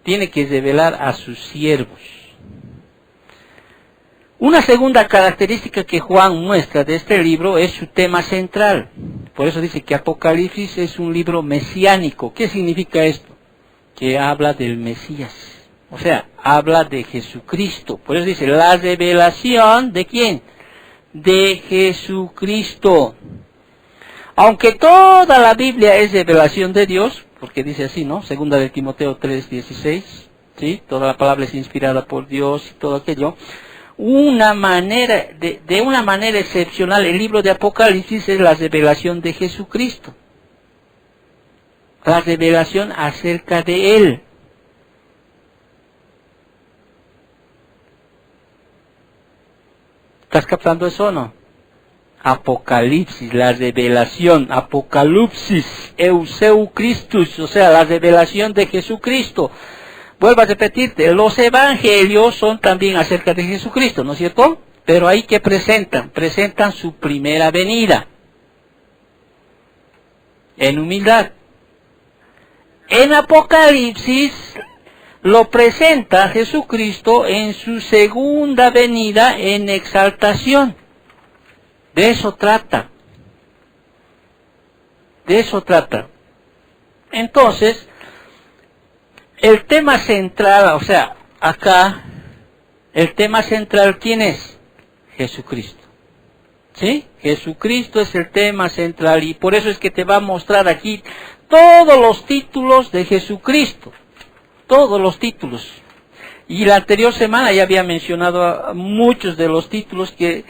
Tiene que revelar a sus siervos. Una segunda característica que Juan muestra de este libro es su tema central. Por eso dice que Apocalipsis es un libro mesiánico. ¿Qué significa esto? Que habla del Mesías. O sea, habla de Jesucristo. Por eso dice, la revelación ¿de quién? De Jesucristo. Aunque toda la Biblia es revelación de Dios, porque dice así, ¿no? Segunda de Timoteo 3:16, ¿sí? Toda la palabra es inspirada por Dios y todo aquello. De una manera excepcional, el libro de Apocalipsis es la revelación de Jesucristo. La revelación acerca de Él. ¿Estás captando eso o no? Apocalipsis, la revelación, Apocalipsis, Euseu Christus, o sea, la revelación de Jesucristo. Vuelvo a repetirte, los evangelios son también acerca de Jesucristo, ¿no es cierto? Pero ahí que presentan su primera venida, en humildad. En Apocalipsis lo presenta Jesucristo en su segunda venida en exaltación. De eso trata. De eso trata. Entonces, el tema central, o sea, acá, el tema central, ¿quién es? Jesucristo. ¿Sí? Jesucristo es el tema central y por eso es que te va a mostrar aquí todos los títulos de Jesucristo. Todos los títulos. Y la anterior semana ya había mencionado muchos de los títulos que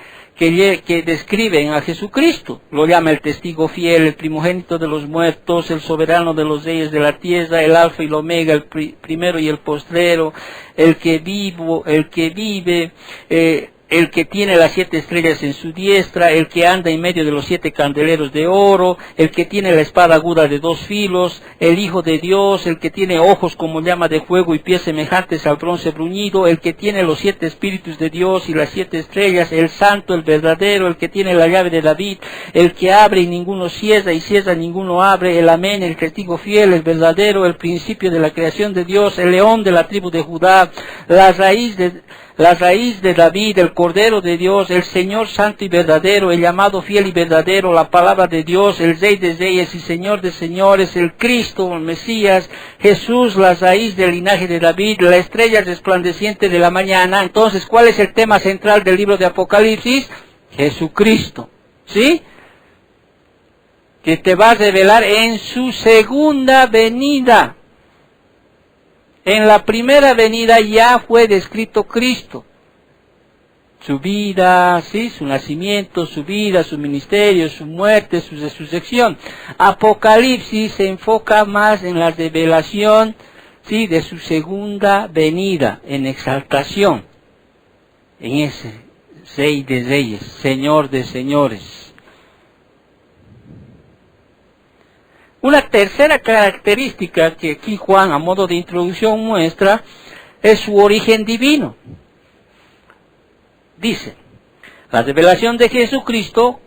describen a Jesucristo. Lo llama el testigo fiel, el primogénito de los muertos, el soberano de los reyes de la tierra, el alfa y el omega, el primero y el postrero, el que vive, el que tiene las 7 estrellas en su diestra, el que anda en medio de los 7 candeleros de oro, el que tiene la espada aguda de 2 filos, el Hijo de Dios, el que tiene ojos como llama de fuego y pies semejantes al bronce bruñido, el que tiene los 7 espíritus de Dios y las 7 estrellas, el santo, el verdadero, el que tiene la llave de David, el que abre y ninguno cierra y cierra y ninguno abre, el amén, el testigo fiel, el verdadero, el principio de la creación de Dios, el león de la tribu de Judá, la raíz de David, el Cordero de Dios, el Señor santo y verdadero, el llamado fiel y verdadero, la palabra de Dios, el Rey de reyes y Señor de señores, el Cristo, el Mesías, Jesús, la raíz del linaje de David, la estrella resplandeciente de la mañana. Entonces, ¿cuál es el tema central del libro de Apocalipsis? Jesucristo, ¿sí? Que te va a revelar en su segunda venida. En la primera venida ya fue descrito Cristo. Su vida, ¿sí? Su nacimiento, su vida, su ministerio, su muerte, su resurrección. Apocalipsis se enfoca más en la revelación, ¿sí? De su segunda venida, en exaltación. En ese Rey de reyes, Señor de señores. Una tercera característica que aquí Juan, a modo de introducción, muestra es su origen divino. Dice, la revelación de Jesucristo,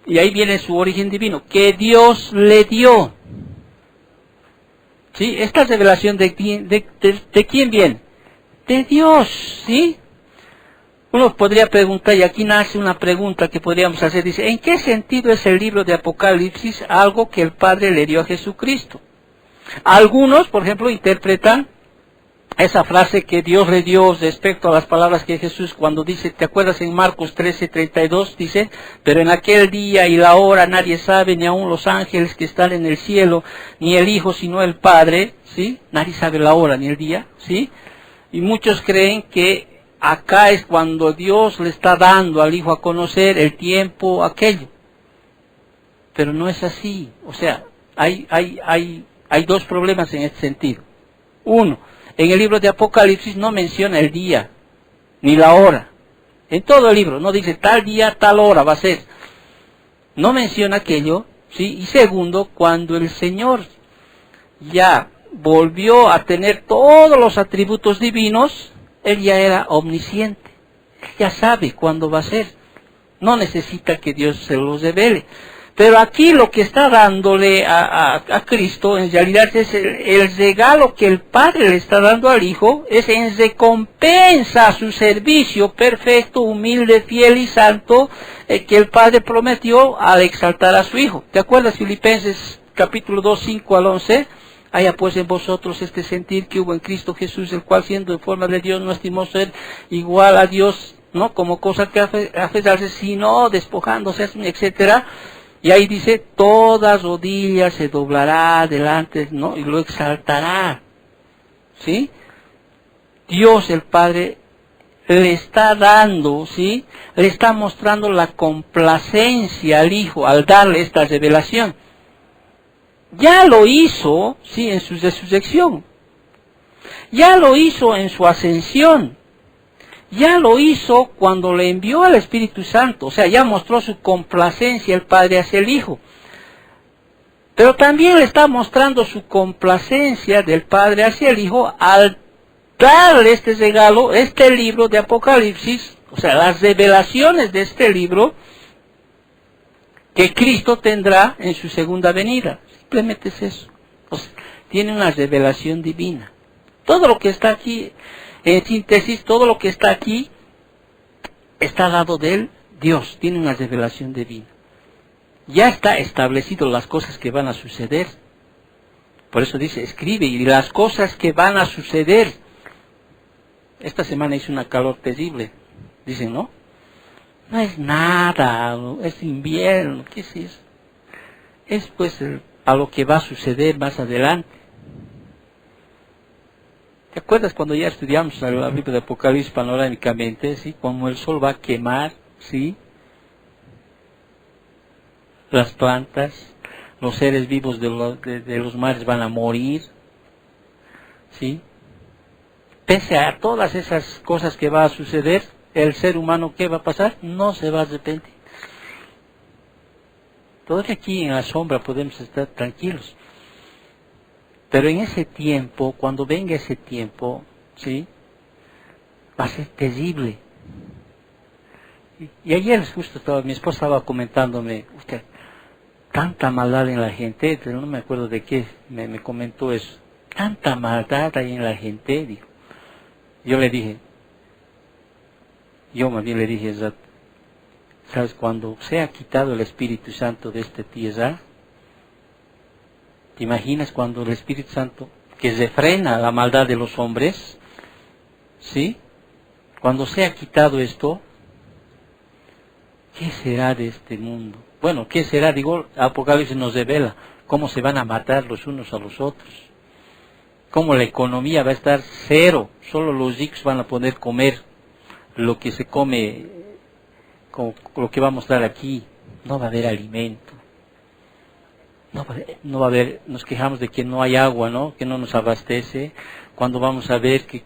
y ahí viene su origen divino, que Dios le dio. ¿Sí? Esta revelación de quién viene? De Dios, ¿sí? Uno podría preguntar, y aquí nace una pregunta que podríamos hacer, dice, ¿en qué sentido es el libro de Apocalipsis algo que el Padre le dio a Jesucristo? Algunos, por ejemplo, interpretan esa frase que Dios le dio respecto a las palabras que Jesús cuando dice, ¿te acuerdas en Marcos 13:32? Dice, pero en aquel día y la hora nadie sabe, ni aun los ángeles que están en el cielo, ni el Hijo, sino el Padre, ¿sí? Nadie sabe la hora ni el día, ¿sí? Y muchos creen que acá es cuando Dios le está dando al Hijo a conocer el tiempo, aquello. Pero no es así. O sea, hay dos problemas en este sentido. Uno, en el libro de Apocalipsis no menciona el día, ni la hora. En todo el libro no dice tal día, tal hora va a ser. No menciona aquello, ¿sí? Y segundo, cuando el Señor ya volvió a tener todos los atributos divinos, Él ya era omnisciente. Él ya sabe cuándo va a ser. No necesita que Dios se los revele. Pero aquí lo que está dándole a Cristo, en realidad es el regalo que el Padre le está dando al Hijo, es en recompensa a su servicio perfecto, humilde, fiel y santo, que el Padre prometió al exaltar a su Hijo. ¿Te acuerdas Filipenses capítulo 2, 5 al 11? Haya pues en vosotros este sentir que hubo en Cristo Jesús, el cual siendo en forma de Dios no estimó ser igual a Dios, no como cosa que aferrarse, sino despojándose, etcétera. Y ahí dice, toda rodilla se doblará delante, ¿no? Y lo exaltará. ¿Sí? Dios el Padre le está dando, ¿sí? Le está mostrando la complacencia al Hijo al darle esta revelación. Ya lo hizo, ¿sí? En su resurrección. Ya lo hizo en su ascensión. Ya lo hizo cuando le envió al Espíritu Santo, o sea, ya mostró su complacencia el Padre hacia el Hijo. Pero también le está mostrando su complacencia del Padre hacia el Hijo al darle este regalo, este libro de Apocalipsis, o sea, las revelaciones de este libro que Cristo tendrá en su segunda venida. Simplemente es eso. O sea, tiene una revelación divina. Todo lo que está aquí, en síntesis, todo lo que está aquí está dado de él, Dios, tiene una revelación divina. Ya está establecido las cosas que van a suceder. Por eso dice, escribe, y las cosas que van a suceder. Esta semana hizo una calor terrible, dicen, ¿no? No es nada, es invierno, ¿qué es eso? Es pues a lo que va a suceder más adelante. ¿Te acuerdas cuando ya estudiamos el libro de Apocalipsis panorámicamente, ¿sí? Como el sol va a quemar, ¿sí? Las plantas, los seres vivos de los mares van a morir, ¿sí? Pese a todas esas cosas que va a suceder, el ser humano, ¿qué va a pasar? No se va a arrepentir. Todavía aquí en la sombra podemos estar tranquilos. Pero en ese tiempo, cuando venga ese tiempo, ¿sí?, va a ser terrible. Y ayer justo mi esposa estaba comentándome, usted, tanta maldad en la gente, pero no me acuerdo de qué me comentó eso. Tanta maldad hay en la gente, dijo. Yo más bien le dije, ¿sabes? Cuando se ha quitado el Espíritu Santo de esta tierra, ¿te imaginas cuando el Espíritu Santo, que refrena la maldad de los hombres, ¿sí?, cuando se ha quitado esto, ¿qué será de este mundo? Bueno, ¿qué será? Digo, Apocalipsis nos revela cómo se van a matar los unos a los otros, cómo la economía va a estar cero, solo los ricos van a poder comer lo que se come, con lo que va a mostrar aquí. No va a haber alimento, no va a haber, nos quejamos de que no hay agua, ¿no?, que no nos abastece, cuando vamos a ver que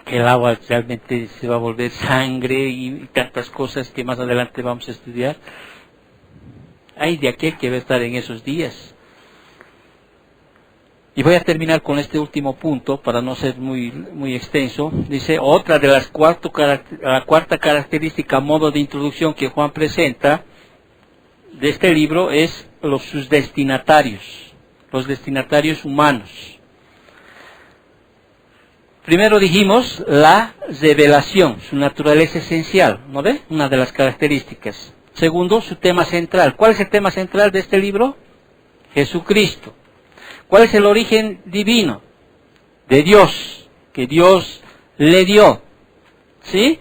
el agua realmente se va a volver sangre y tantas cosas que más adelante vamos a estudiar. Hay de aquel que va a estar en esos días. Y voy a terminar con este último punto para no ser muy extenso. Dice, otra de las la cuarta característica, modo de introducción que Juan presenta de este libro es sus destinatarios, los destinatarios humanos. Primero dijimos la revelación, su naturaleza esencial, ¿no ve? Una de las características. Segundo, su tema central. ¿Cuál es el tema central de este libro? Jesucristo. ¿Cuál es el origen divino? De Dios, que Dios le dio. ¿Sí?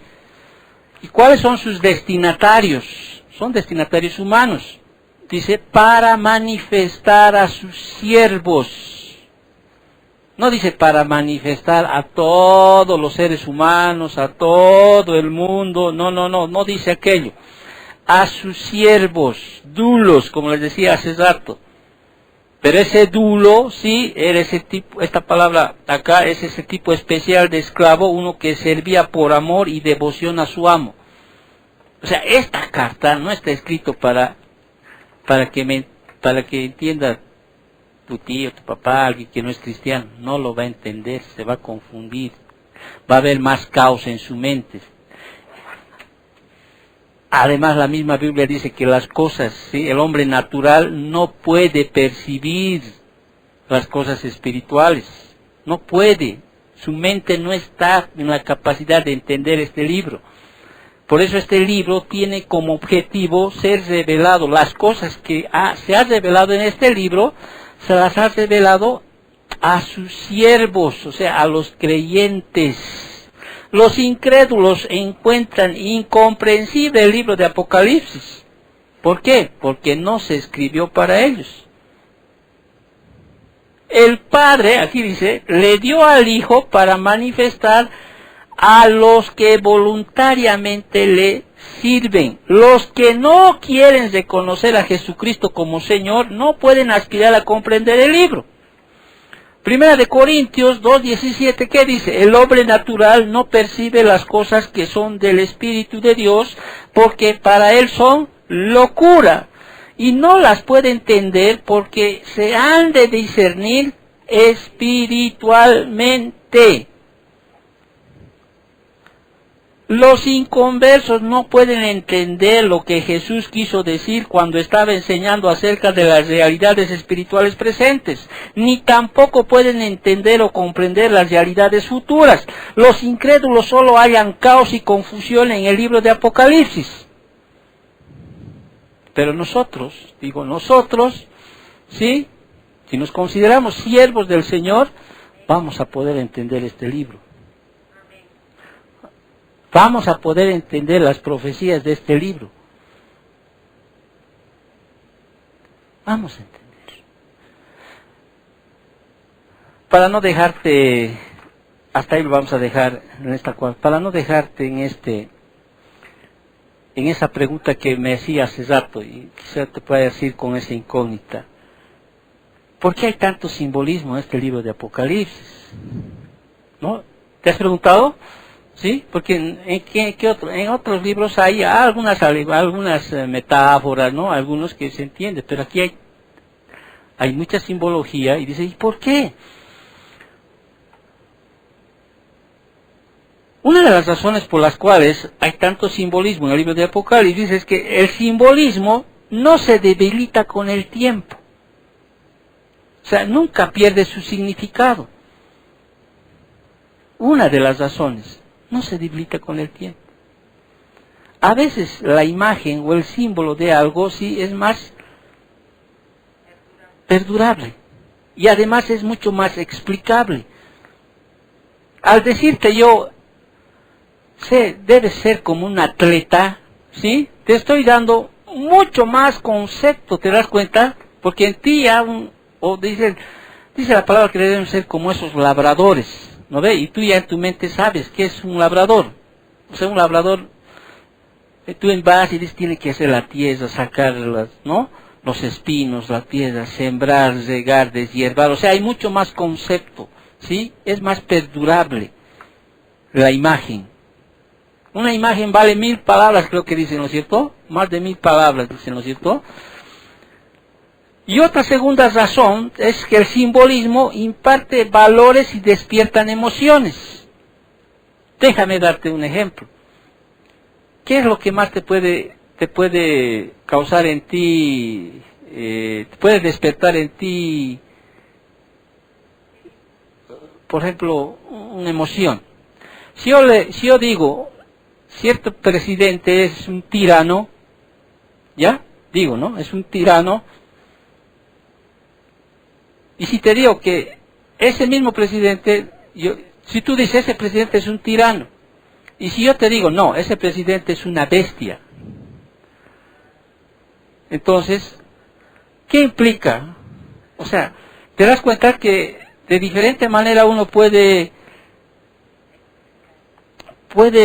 ¿Y cuáles son sus destinatarios? Son destinatarios humanos. Dice, para manifestar a sus siervos. No dice para manifestar a todos los seres humanos, a todo el mundo. No dice aquello. A sus siervos, dulos, como les decía hace rato. Pero ese dulo, sí, era ese tipo, esta palabra acá es ese tipo especial de esclavo, uno que servía por amor y devoción a su amo. O sea, esta carta no está escrito para que entienda tu tío, tu papá, alguien que no es cristiano. No lo va a entender, se va a confundir. Va a haber más caos en su mente. Además, la misma Biblia dice que las cosas, ¿sí?, el hombre natural no puede percibir las cosas espirituales. No puede. Su mente no está en la capacidad de entender este libro. Por eso este libro tiene como objetivo ser revelado. Las cosas que se ha revelado en este libro, se las ha revelado a sus siervos, o sea, a los creyentes. Los incrédulos encuentran incomprensible el libro de Apocalipsis. ¿Por qué? Porque no se escribió para ellos. El Padre, aquí dice, le dio al Hijo para manifestar a los que voluntariamente le sirven. Los que no quieren reconocer a Jesucristo como Señor no pueden aspirar a comprender el libro. Primera de Corintios 2:17, ¿qué dice? El hombre natural no percibe las cosas que son del Espíritu de Dios, porque para él son locura, y no las puede entender porque se han de discernir espiritualmente. Los inconversos no pueden entender lo que Jesús quiso decir cuando estaba enseñando acerca de las realidades espirituales presentes, ni tampoco pueden entender o comprender las realidades futuras. Los incrédulos solo hallan caos y confusión en el libro de Apocalipsis. Pero nosotros, ¿sí?, si nos consideramos siervos del Señor, vamos a poder entender este libro. Vamos a poder entender las profecías de este libro. Vamos a entender. Para no dejarte, hasta ahí lo vamos a dejar en esta cual, para no dejarte en esa pregunta que me hacía hace rato, y quizá te pueda decir con esa incógnita. ¿Por qué hay tanto simbolismo en este libro de Apocalipsis? ¿No? ¿Te has preguntado? ¿Sí? Porque en otros libros hay algunas metáforas, ¿no? Algunos que se entienden, pero aquí hay mucha simbología y dice, ¿y por qué? Una de las razones por las cuales hay tanto simbolismo en el libro de Apocalipsis es que el simbolismo no se debilita con el tiempo. O sea, nunca pierde su significado. Una de las razones, no se debilita con el tiempo. A veces la imagen o el símbolo de algo sí es más perdurable y además es mucho más explicable. Al decirte yo, debes ser como un atleta, ¿sí? Te estoy dando mucho más concepto, ¿te das cuenta? Porque en ti dice la palabra que deben ser como esos labradores, ¿no ve? Y tú ya en tu mente sabes qué es un labrador. O sea, un labrador, tú vas y dices, tiene que hacer la tierra, sacar ¿no? Los espinos, la piedra, sembrar, regar, deshiervar. O sea, hay mucho más concepto, ¿sí? Es más perdurable la imagen. Una imagen vale 1000 palabras, creo que dicen, ¿no es cierto? Más de 1000 palabras, dicen, ¿no es cierto? Y otra segunda razón es que el simbolismo imparte valores y despiertan emociones. Déjame darte un ejemplo. ¿Qué es lo que más te puede causar en ti, te puede despertar en ti, por ejemplo, una emoción? Si yo digo, cierto presidente es un tirano, ¿ya? Digo, ¿no? Es un tirano. Y si te digo que ese mismo presidente, si tú dices ese presidente es un tirano, y si yo te digo, no, ese presidente es una bestia, entonces, ¿qué implica? O sea, te das cuenta que de diferente manera uno puede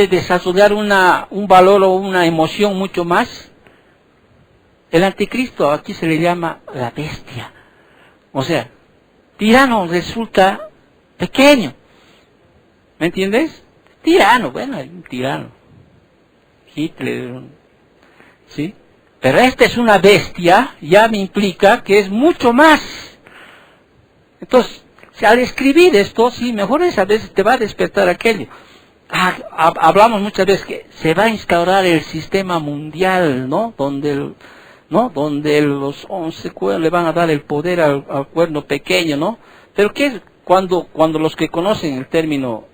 desarrollar un valor o una emoción mucho más. El anticristo aquí se le llama la bestia. O sea, tirano resulta pequeño. ¿Me entiendes? Tirano, bueno, hay un tirano. Hitler, ¿sí? Pero esta es una bestia, ya me implica que es mucho más. Entonces, al escribir esto, sí, mejor es a veces te va a despertar aquello. Hablamos muchas veces que se va a instaurar el sistema mundial, ¿no? Donde los 11 cuernos le van a dar el poder al cuerno pequeño, ¿no? Pero ¿qué es cuando los que conocen el término,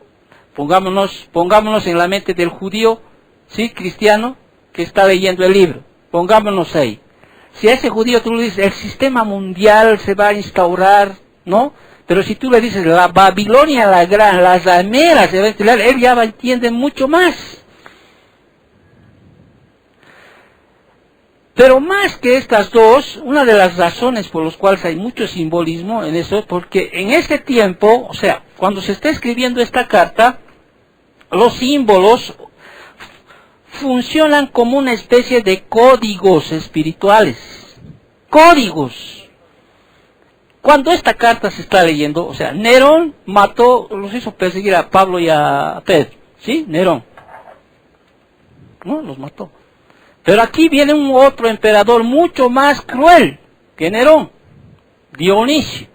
pongámonos en la mente del judío, ¿sí? Cristiano, que está leyendo el libro, pongámonos ahí. Si a ese judío tú le dices, el sistema mundial se va a instaurar, ¿no? Pero si tú le dices, la Babilonia la gran, las rameras se va a instaurar, él ya entiende mucho más. Pero más que estas dos, una de las razones por las cuales hay mucho simbolismo en eso, porque en este tiempo, o sea, cuando se está escribiendo esta carta, los símbolos funcionan como una especie de códigos espirituales. Códigos. Cuando esta carta se está leyendo, o sea, Nerón los hizo perseguir a Pablo y a Pedro, ¿sí? Nerón. No, los mató. Pero aquí viene un otro emperador mucho más cruel que Nerón, Dionisio,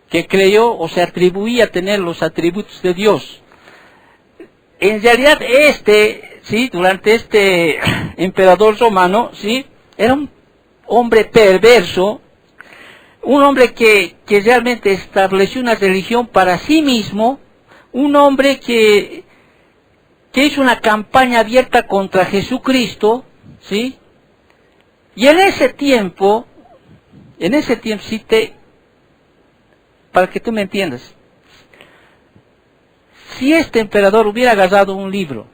que creyó o se atribuía a tener los atributos de Dios. En realidad sí, durante este emperador romano, sí, era un hombre perverso, un hombre que realmente estableció una religión para sí mismo, un hombre que hizo una campaña abierta contra Jesucristo, ¿sí? Y en ese tiempo, sí para que tú me entiendas, si este emperador hubiera agarrado un libro,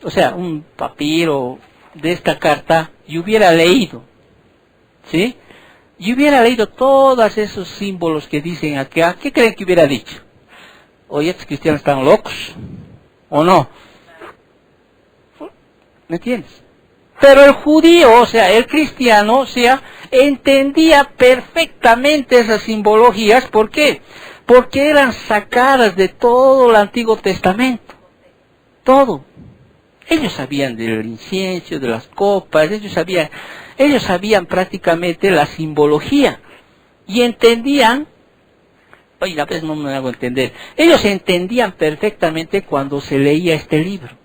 o sea, un papiro de esta carta, y hubiera leído, ¿sí? Y hubiera leído todos esos símbolos que dicen acá, ¿qué creen que hubiera dicho? Oye, estos cristianos están locos, ¿o no? ¿Me entiendes? Pero el judío, o sea, el cristiano, o sea, entendía perfectamente esas simbologías. ¿Por qué? Porque eran sacadas de todo el Antiguo Testamento. todo. Ellos sabían del incienso, de las copas, ellos sabían prácticamente la simbología y entendían, oye, a veces no me hago entender, ellos entendían perfectamente cuando se leía este libro.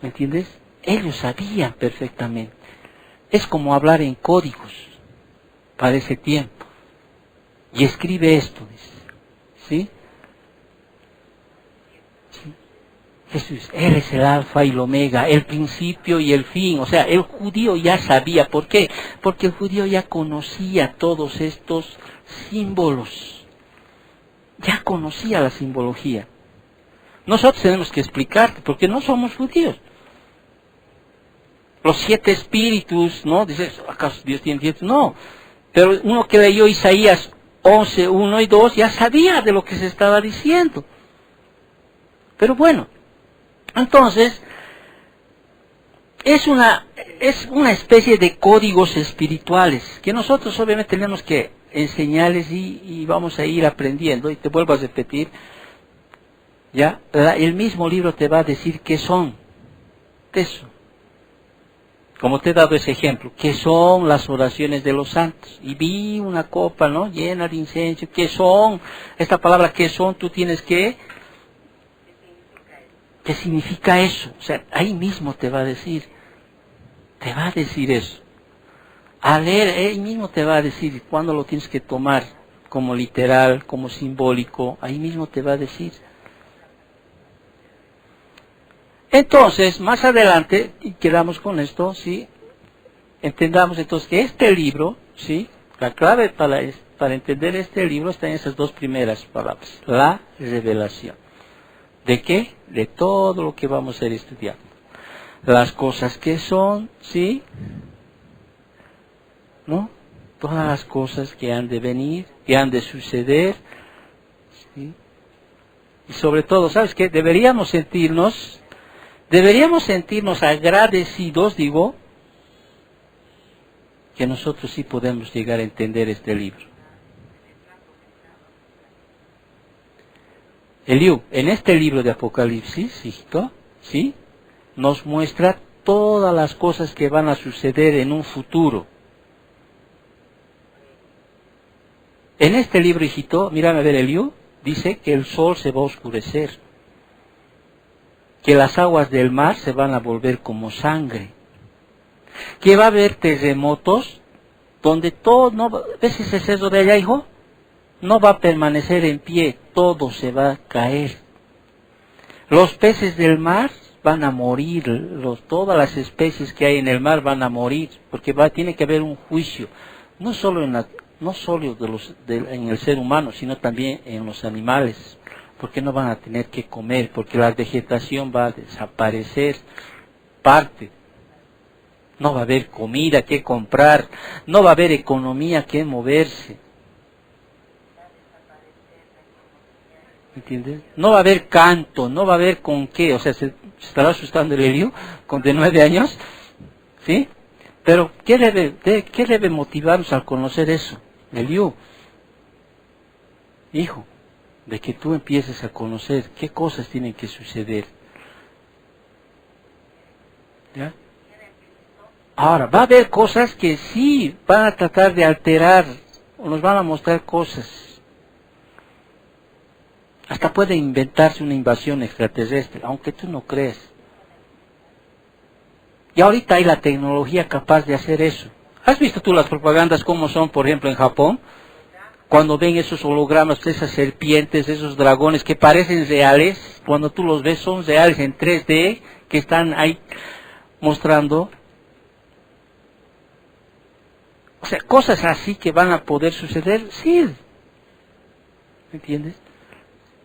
¿Me entiendes? Ellos sabían perfectamente. Es como hablar en códigos para ese tiempo. Y escribe esto, dice. ¿Sí? Jesús, Él es el alfa y el omega, el principio y el fin. O sea, el judío ya sabía. ¿Por qué? Porque el judío ya conocía todos estos símbolos. Ya conocía la simbología. Nosotros tenemos que explicarte, porque no somos judíos. Los 7 espíritus, ¿no? Dices, ¿acaso Dios tiene 7? No. Pero uno que leyó Isaías 11, 1 y 2, ya sabía de lo que se estaba diciendo. Pero bueno. Entonces, es una especie de códigos espirituales que nosotros obviamente tenemos que enseñarles y vamos a ir aprendiendo. Y te vuelvo a repetir, ya el mismo libro te va a decir qué son. Eso. Como te he dado ese ejemplo, qué son las oraciones de los santos. Y vi una copa, ¿no?, llena de incienso. ¿Qué son? Esta palabra, ¿qué son? Tú tienes que... ¿Qué significa eso? O sea, ahí mismo te va a decir eso. A leer, ahí mismo te va a decir cuándo lo tienes que tomar como literal, como simbólico, ahí mismo te va a decir. Entonces, más adelante, y quedamos con esto, ¿sí? Entendamos entonces que este libro, ¿sí?, la clave para entender este libro está en esas 2 primeras palabras, la revelación. ¿De qué? De todo lo que vamos a ir estudiando. Las cosas que son, ¿sí? ¿No? Todas las cosas que han de venir, que han de suceder, ¿sí? Y sobre todo, ¿sabes qué? Deberíamos sentirnos agradecidos, digo, que nosotros sí podemos llegar a entender este libro. Eliú, en este libro de Apocalipsis, hijito, ¿sí?, nos muestra todas las cosas que van a suceder en un futuro. En este libro, hijito, mírame a ver, Eliú, dice que el sol se va a oscurecer, que las aguas del mar se van a volver como sangre, que va a haber terremotos donde todo, ¿no? ¿Ves ese cerro de allá, hijo? No va a permanecer en pie, todo se va a caer. Los peces del mar van a morir, todas las especies que hay en el mar van a morir, porque tiene que haber un juicio, no solo en el ser humano, sino también en los animales, porque no van a tener que comer, porque la vegetación va a desaparecer, parte. No va a haber comida que comprar, no va a haber economía que moverse. ¿Entiendes? No va a haber canto, no va a haber con qué, o sea, se estará asustando el Eliú con de 9 años, ¿sí? Pero, ¿qué debe motivarnos al conocer eso? Eliú, hijo, de que tú empieces a conocer qué cosas tienen que suceder. ¿Ya? Ahora, va a haber cosas que sí van a tratar de alterar, o nos van a mostrar cosas. Hasta puede inventarse una invasión extraterrestre, aunque tú no creas. Y ahorita hay la tecnología capaz de hacer eso. ¿Has visto tú las propagandas cómo son, por ejemplo, en Japón? Cuando ven esos hologramas, esas serpientes, esos dragones que parecen reales, cuando tú los ves son reales en 3D, que están ahí mostrando. O sea, cosas así que van a poder suceder, sí. ¿Me entiendes?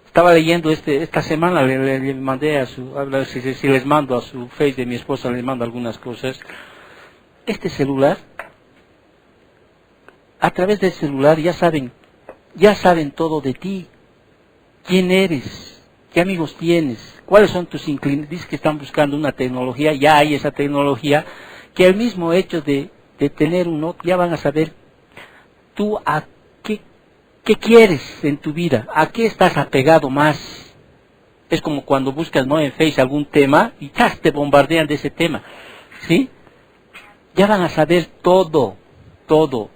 Estaba leyendo esta semana, le mandé a si les mando a su face de mi esposa, les mando algunas cosas. Este celular, a través del celular ya saben todo de ti. ¿Quién eres? ¿Qué amigos tienes? ¿Cuáles son tus inclinaciones? Dice que están buscando una tecnología, ya hay esa tecnología, que el mismo hecho de tener uno, ya van a saber tú a ¿qué quieres en tu vida? ¿A qué estás apegado más? Es como cuando buscas, ¿no?, en Facebook algún tema y ¡tas!, te bombardean de ese tema, ¿sí? Ya van a saber todo,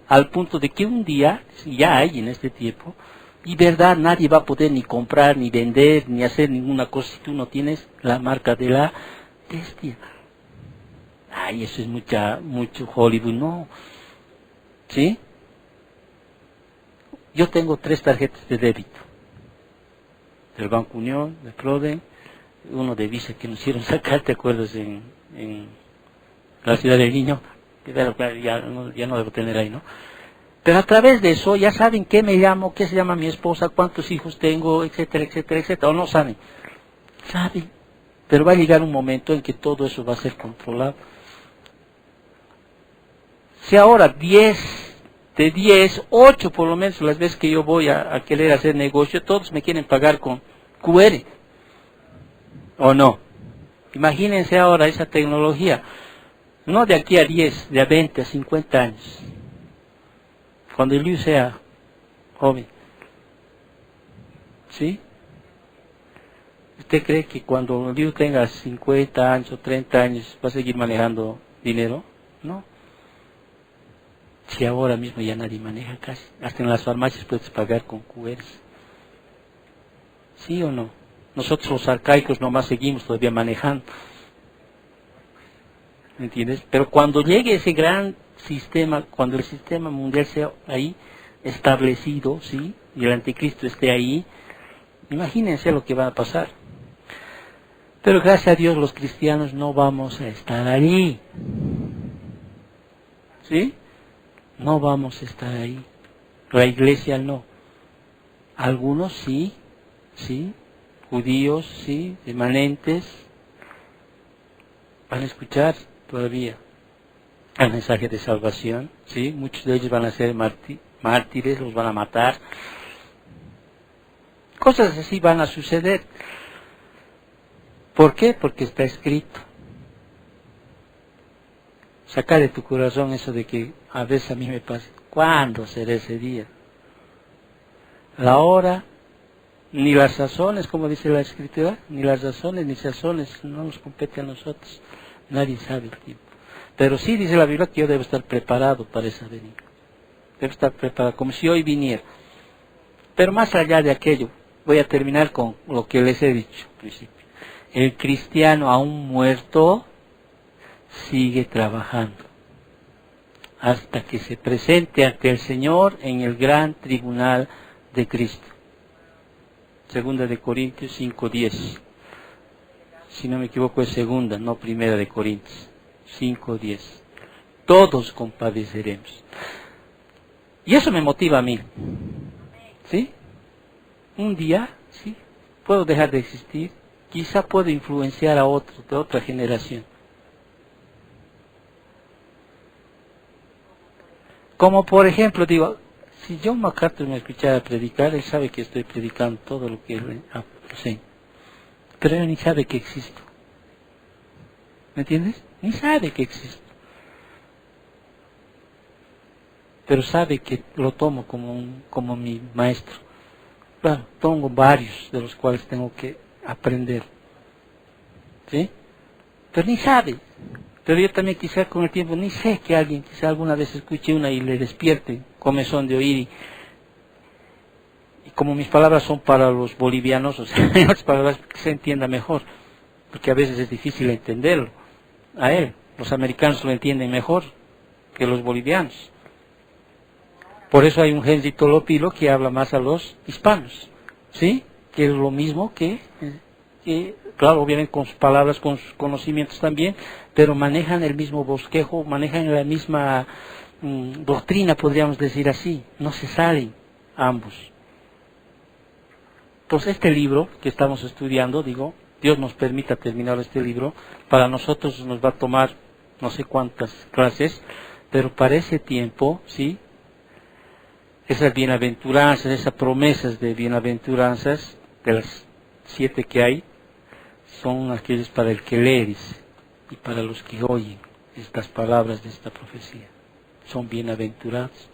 al punto de que un día, ya hay en este tiempo, y verdad, nadie va a poder ni comprar, ni vender, ni hacer ninguna cosa si tú no tienes la marca de la bestia. Ay, eso es mucho Hollywood, no. ¿Sí? Yo tengo 3 tarjetas de débito. Del Banco Unión, de Proden, uno de Visa que nos hicieron sacar, ¿te acuerdas? En la ciudad del Niño. Ya no debo tener ahí, ¿no? Pero a través de eso ya saben qué me llamo, qué se llama mi esposa, cuántos hijos tengo, etcétera, etcétera, etcétera. O no saben. Saben. Pero va a llegar un momento en que todo eso va a ser controlado. Si ahora de 10, 8 por lo menos las veces que yo voy a querer hacer negocio, todos me quieren pagar con QR. ¿O no? Imagínense ahora esa tecnología. No de aquí a 10, de a 20, a 50 años. Cuando Liu sea joven. ¿Sí? ¿Usted cree que cuando Liu tenga 50 años o 30 años va a seguir manejando dinero? No. Si ahora mismo ya nadie maneja casi. Hasta en las farmacias puedes pagar con QR. ¿Sí o no? Nosotros los arcaicos nomás seguimos todavía manejando. ¿Me entiendes? Pero cuando llegue ese gran sistema, cuando el sistema mundial sea ahí establecido, ¿sí?, y el anticristo esté ahí, imagínense lo que va a pasar. Pero gracias a Dios los cristianos no vamos a estar ahí. ¿Sí? No vamos a estar ahí. La iglesia no. Algunos sí, judíos, sí, remanentes, van a escuchar todavía el mensaje de salvación, ¿sí? Muchos de ellos van a ser mártires, los van a matar. Cosas así van a suceder. ¿Por qué? Porque está escrito. Saca de tu corazón eso de que a veces a mí me pasa. ¿Cuándo será ese día? La hora, ni las sazones, como dice la Escritura, ni las razones ni sazones, no nos compete a nosotros. Nadie sabe el tiempo. Pero sí dice la Biblia que yo debo estar preparado para esa venida. Debo estar preparado, como si hoy viniera. Pero más allá de aquello, voy a terminar con lo que les he dicho al principio. El cristiano aún muerto sigue trabajando hasta que se presente ante el Señor en el gran tribunal de Cristo. 2 de Corintios 5:10. Si no me equivoco es 2, no 1 de Corintios 5:10. Todos compadeceremos. Y eso me motiva a mí. ¿Sí? Un día, sí, puedo dejar de existir. Quizá puedo influenciar a otros de otra generación. Como por ejemplo, digo, si John MacArthur me escuchara predicar, él sabe que estoy predicando todo lo que él enseña. Pero él ni sabe que existo. ¿Me entiendes? Ni sabe que existo. Pero sabe que lo tomo como mi maestro. Claro, tengo varios de los cuales tengo que aprender. ¿Sí? Pero ni sabe. Pero yo también quizá con el tiempo, ni sé que alguien quizá alguna vez escuche una y le despierte comezón de oír. Y como mis palabras son para los bolivianos, o sea, en otras palabras que se entienda mejor. Porque a veces es difícil entenderlo. A él, los americanos lo entienden mejor que los bolivianos. Por eso hay un Henry Tolopilo que habla más a los hispanos, ¿sí? Que es lo mismo que claro, obviamente con sus palabras, con sus conocimientos también, pero manejan el mismo bosquejo, manejan la misma doctrina, podríamos decir así, no se salen ambos. Entonces este libro que estamos estudiando, digo, Dios nos permita terminar este libro, para nosotros nos va a tomar no sé cuántas clases, pero para ese tiempo, ¿sí? Esas bienaventuranzas, esas promesas de bienaventuranzas, de las 7 que hay, son aquellas para el que lee, dice, y para los que oyen estas palabras de esta profecía. Son bienaventurados.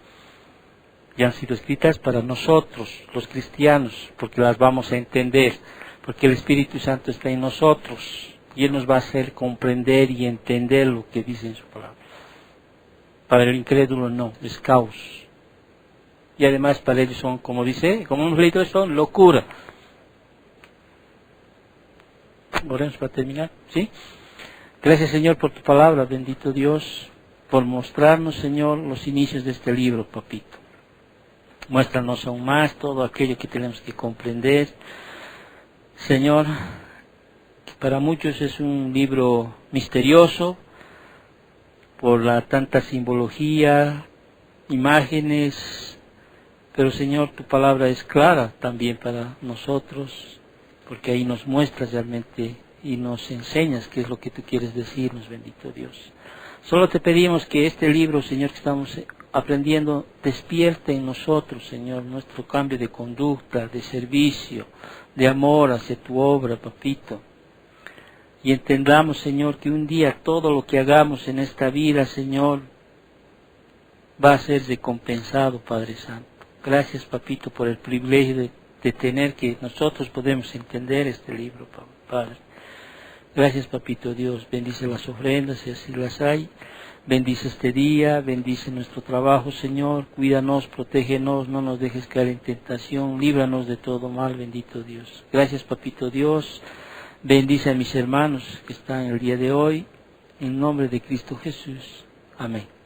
Y han sido escritas para nosotros, los cristianos, porque las vamos a entender. porque el Espíritu Santo está en nosotros y Él nos va a hacer comprender y entender lo que dice en su palabra. Para el incrédulo no, es caos. Y además para ellos son, como dice, como hemos leído, son locura. Oremos para terminar, ¿sí? Gracias, Señor, por tu palabra, bendito Dios, por mostrarnos, Señor, los inicios de este libro, papito. Muéstranos aún más todo aquello que tenemos que comprender. Señor, que para muchos es un libro misterioso, por la tanta simbología, imágenes, pero Señor, tu palabra es clara también para nosotros, porque ahí nos muestras realmente y nos enseñas qué es lo que tú quieres decirnos, bendito Dios. Solo te pedimos que este libro, Señor, que estamos aprendiendo, despierte en nosotros, Señor, nuestro cambio de conducta, de servicio, de amor hacia tu obra, papito. Y entendamos, Señor, que un día todo lo que hagamos en esta vida, Señor, va a ser recompensado, Padre Santo. Gracias, papito, por el privilegio de tener que nosotros podemos entender este libro, Padre. Gracias, papito Dios. Bendice las ofrendas, si así las hay. Bendice este día, bendice nuestro trabajo, Señor. Cuídanos, protégenos, no nos dejes caer en tentación. Líbranos de todo mal, bendito Dios. Gracias, papito Dios. Bendice a mis hermanos que están el día de hoy. En nombre de Cristo Jesús. Amén.